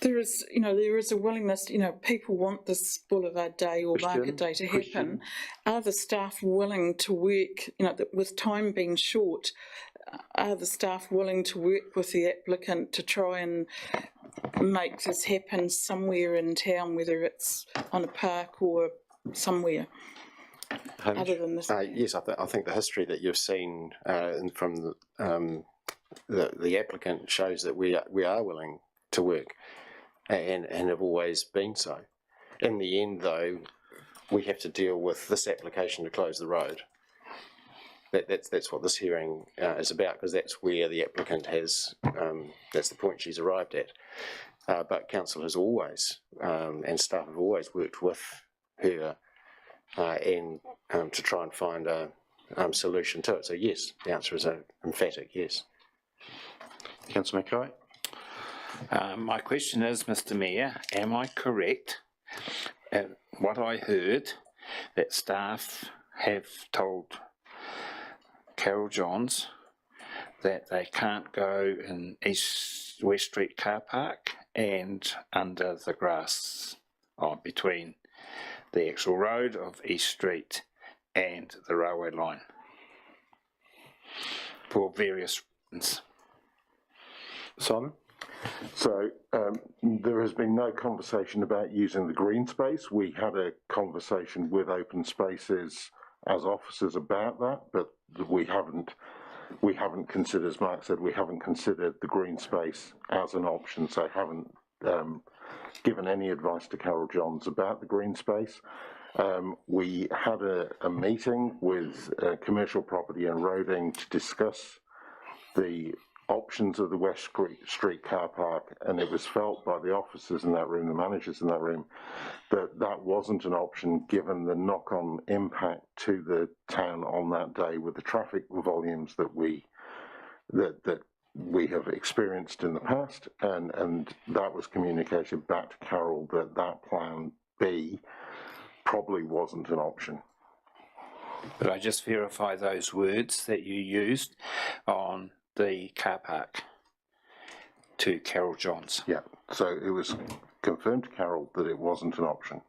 There is a willingness, people want this Boulevard Day or Market Day to happen. Are the staff willing to work, with time being short, are the staff willing to work with the applicant to try and make this happen somewhere in town, whether it's on a park or somewhere? Other than this. Yes, I think the history that you've seen from the applicant shows that we are willing to work and have always been so. In the end, though, we have to deal with this application to close the road. That's what this hearing is about, because that's where the applicant has, that's the point she's arrived at. But council has always, and staff have always worked with her and to try and find a solution to it. So yes, the answer is an emphatic yes. Councillor Mackay? My question is, Mr Mayor, am I correct what I heard that staff have told Carol Johns that they can't go in West Street car park and under the grass between the actual road of East Street and the railway line for various reasons? Simon? So there has been no conversation about using the green space. We had a conversation with Open Spaces as officers about that, but we haven't considered, as Mark said, we haven't considered the green space as an option, so haven't given any advice to Carol Johns about the green space. We had a meeting with Commercial Property and Roading to discuss the options of the West Street car park, and it was felt by the officers in that room, the managers in that room, that that wasn't an option given the knock-on impact to the town on that day with the traffic volumes that we have experienced in the past, and that was communicated back to Carol that plan B probably wasn't an option. But I just verify those words that you used on the car park to Carol Johns. Yeah, so it was confirmed to Carol that it wasn't an option.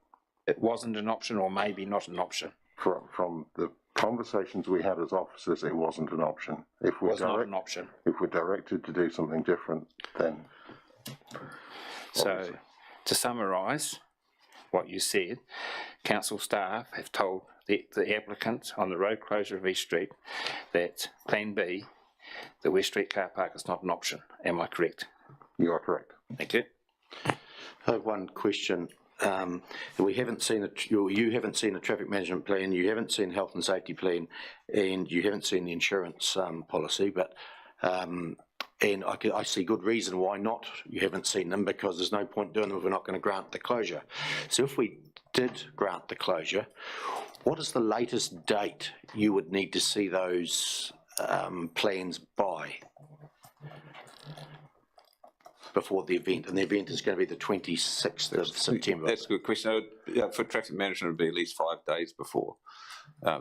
It wasn't an option, or maybe not an option? From the conversations we had as officers, it wasn't an option. If we're not an option. If we're directed to do something different, then... So, to summarise what you said, council staff have told the applicant on the road closure of East Street that Plan B the West Street car park is not an option. Am I correct? You are correct. Thank you. I have one question. We haven't seen you haven't seen a traffic management plan, you haven't seen health and safety plan, and you haven't seen the insurance policy, but and I see good reason why not. You haven't seen them, because there's no point doing them if we're not going to grant the closure. So if we did grant the closure, what is the latest date you would need to see those plans by before the event? And the event is going to be the 26th of September. That's a good question. For traffic management, it would be at least 5 days before,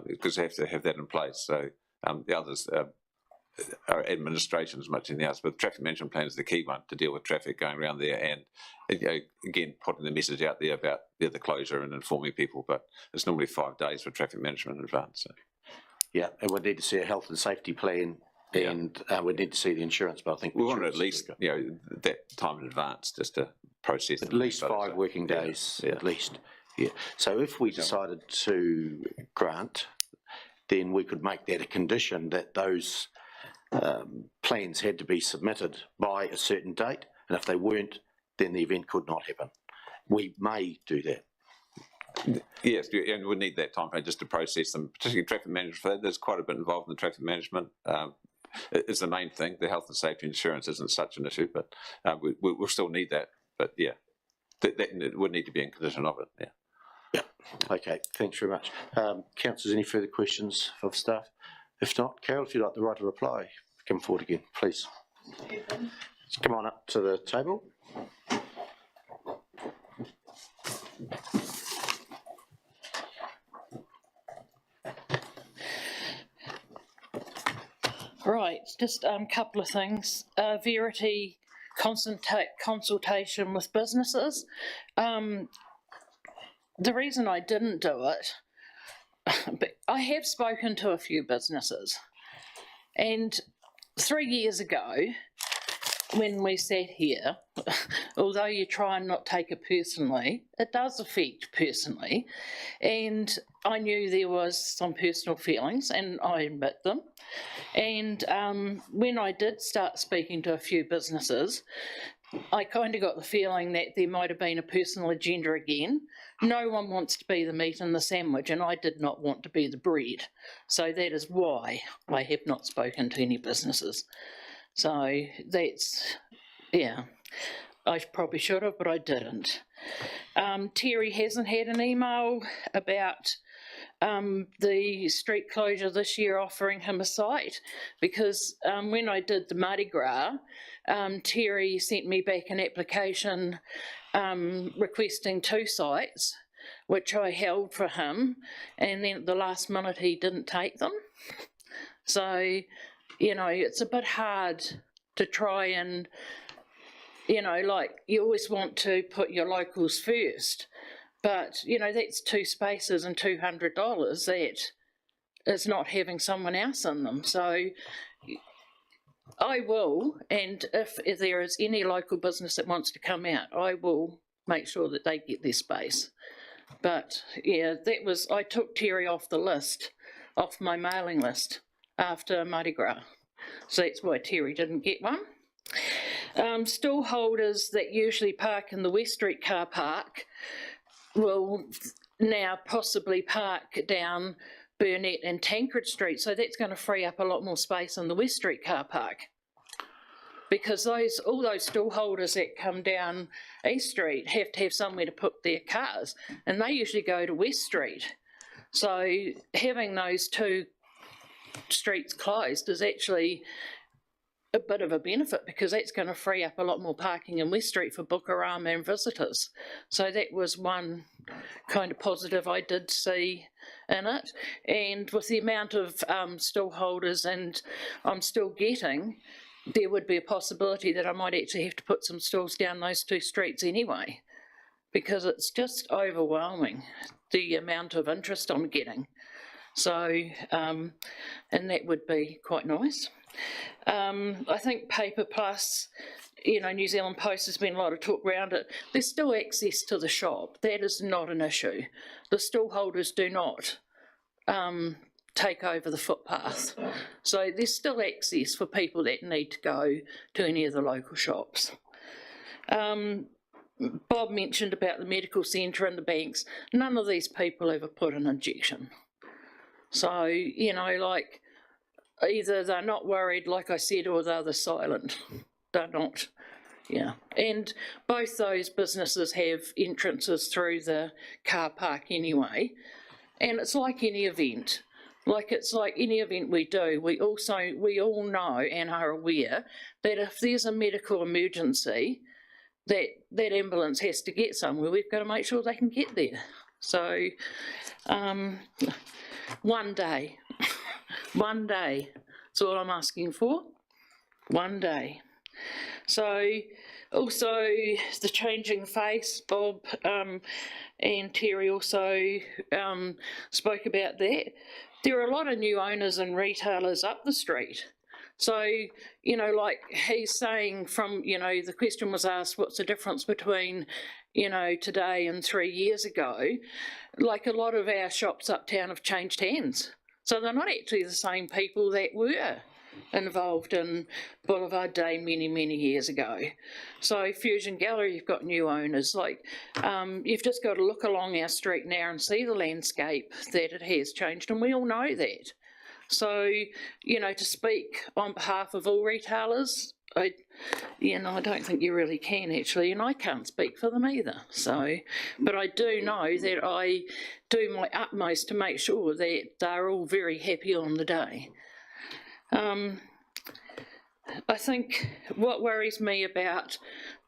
because they have to have that in place. So the others are administration as much as anything else, but the traffic management plan is the key one to deal with traffic going around there, and again, putting the message out there about the closure and informing people. But it's normally 5 days for traffic management in advance. So. Yeah, and we'd need to see a health and safety plan, and we'd need to see the insurance, but I think we want at least that time in advance just to process at least 5 working days, at least. Yeah. So if we decided to grant, then we could make that a condition that those plans had to be submitted by a certain date, and if they weren't, then the event could not happen. We may do that. Yes, and we need that time frame just to process them, particularly traffic management. For that, there's quite a bit involved in the traffic management. It's the main thing. The health and safety insurance isn't such an issue, but we'll still need that. But yeah, that would need to be in condition of it. Yeah. Yeah. Okay. Thanks very much. Councillors, any further questions of staff? If not, Carol, if you'd like the right to reply, come forward again, please. Just come on up to the table. Right, just a couple of things. Verity consultation with businesses. The reason I didn't do it, but I have spoken to a few businesses, and 3 years ago, when we sat here, although you try and not take it personally, it does affect personally, and I knew there was some personal feelings, and I admit them. And when I did start speaking to a few businesses, I kind of got the feeling that there might have been a personal agenda again. No one wants to be the meat in the sandwich, and I did not want to be the bread. So that is why I have not spoken to any businesses. So that's, yeah, I probably should have, but I didn't. Terry hasn't had an email about the street closure this year offering him a site, because when I did the Mardi Gras, Terry sent me back an application requesting 2 sites, which I held for him, and then at the last minute he didn't take them. So, you know, it's a bit hard to try and, you know, like, you always want to put your locals first, but, you know, that's 2 spaces and $200 that is not having someone else in them. So I will, and if there is any local business that wants to come out, I will make sure that they get their space. But yeah, that was, I took Terry off the list, off my mailing list after Mardi Gras. So that's why Terry didn't get one. Stall holders that usually park in the West Street car park will now possibly park down Burnett and Tancred Street, so that's going to free up a lot more space in the West Street car park, because all those stall holders that come down East Street have to have somewhere to put their cars, and they usually go to West Street. So having those 2 streets closed is actually a bit of a benefit, because that's going to free up a lot more parking in West Street for Bukarama and visitors. So that was one kind of positive I did see in it. And with the amount of stall holders and I'm still getting, there would be a possibility that I might actually have to put some stalls down those 2 streets anyway, because it's just overwhelming, the amount of interest I'm getting. So, and that would be quite nice. I think Paper Plus, you know, New Zealand Post, has been a lot of talk around it. There's still access to the shop. That is not an issue. The stall holders do not take over the footpath. So there's still access for people that need to go to any of the local shops. Bob mentioned about the medical centre and the banks. None of these people ever put an injection. So, you know, like, either they're not worried, like I said, or they're silent. They're not, yeah. And both those businesses have entrances through the car park anyway. And it's like any event. It's like any event we do, we all know and are aware that if there's a medical emergency, that ambulance has to get somewhere. We've got to make sure they can get there. So, one day, that's all I'm asking for. One day. So, also the changing face, Bob and Terry also spoke about that. There are a lot of new owners and retailers up the street. So, you know, like he's saying from, you know, the question was asked, what's the difference between, you know, today and 3 years ago? Like a lot of our shops uptown have changed hands. So they're not actually the same people that were involved in Boulevard Day many, many years ago. So Fusion Gallery, you've got new owners. Like, you've just got to look along our street now and see the landscape that it has changed, and we all know that. So, you know, to speak on behalf of all retailers, I don't think you really can actually, and I can't speak for them either. So, but I do know that I do my utmost to make sure that they're all very happy on the day. I think what worries me about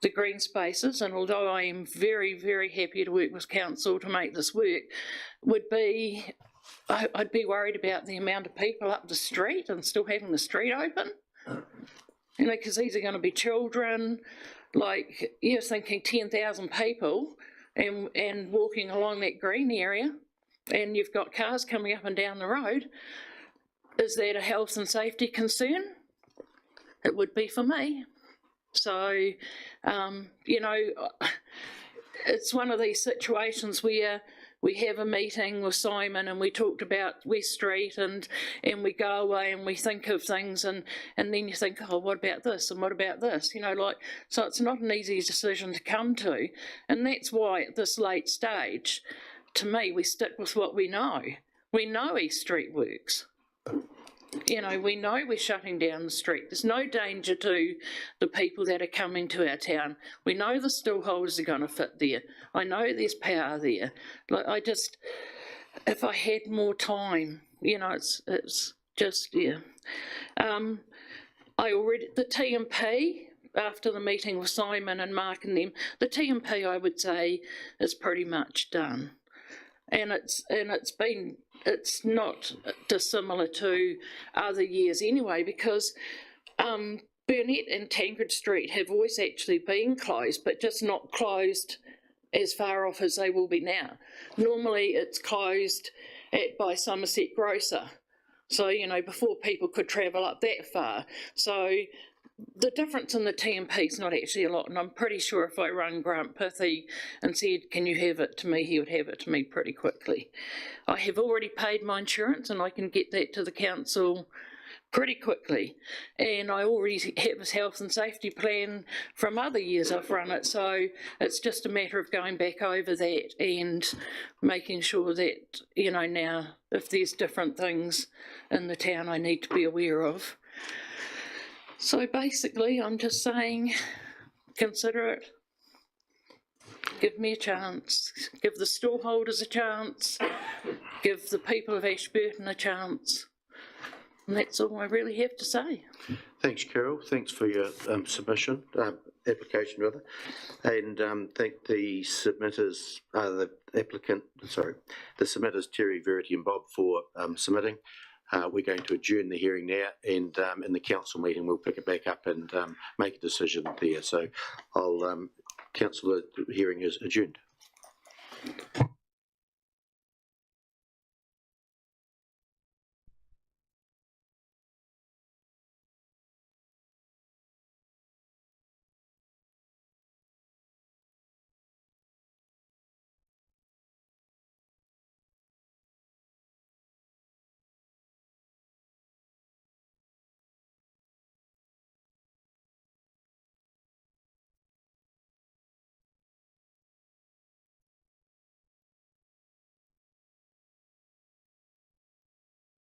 the green spaces, and although I am very, very happy to work with council to make this work, would be I'd be worried about the amount of people up the street and still having the street open. You know, because these are going to be children. Like, you're thinking 10,000 people and walking along that green area, and you've got cars coming up and down the road. Is that a health and safety concern? It would be for me. So, you know, it's one of these situations where we have a meeting with Simon and we talked about West Street and we go away and we think of things and then you think, oh, what about this and what about this? You know, like, so it's not an easy decision to come to. And that's why at this late stage, to me, we stick with what we know. We know East Street works. You know, we know we're shutting down the street. There's no danger to the people that are coming to our town. We know the stallholders are going to fit there. I know there's power there. Like, I just, if I had more time, you know, it's just, yeah. The T&P, after the meeting with Simon and Mark and them, the T&P, I would say, is pretty much done. And it's not dissimilar to other years anyway, because Burnett and Tancred Street have always actually been closed, but just not closed as far off as they will be now. Normally it's closed by Somerset Grocer, so, you know, before people could travel up that far. So the difference in the T&P is not actually a lot, and I'm pretty sure if I rang Grant Pithy and said, can you have it to me, he would have it to me pretty quickly. I have already paid my insurance and I can get that to the council pretty quickly, and I already have a health and safety plan from other years I've run it, so it's just a matter of going back over that and making sure that, you know, now if there's different things in the town I need to be aware of. So basically, I'm just saying, consider it. Give me a chance. Give the stallholders a chance. Give the people of Ashburton a chance. And that's all I really have to say. Thanks, Carol. Thanks for your submission, application rather. And thank the submitters, the submitters, Terry, Verity and Bob, for submitting. We're going to adjourn the hearing now, and in the council meeting we'll pick it back up and make a decision there. So I'll council the hearing is adjourned.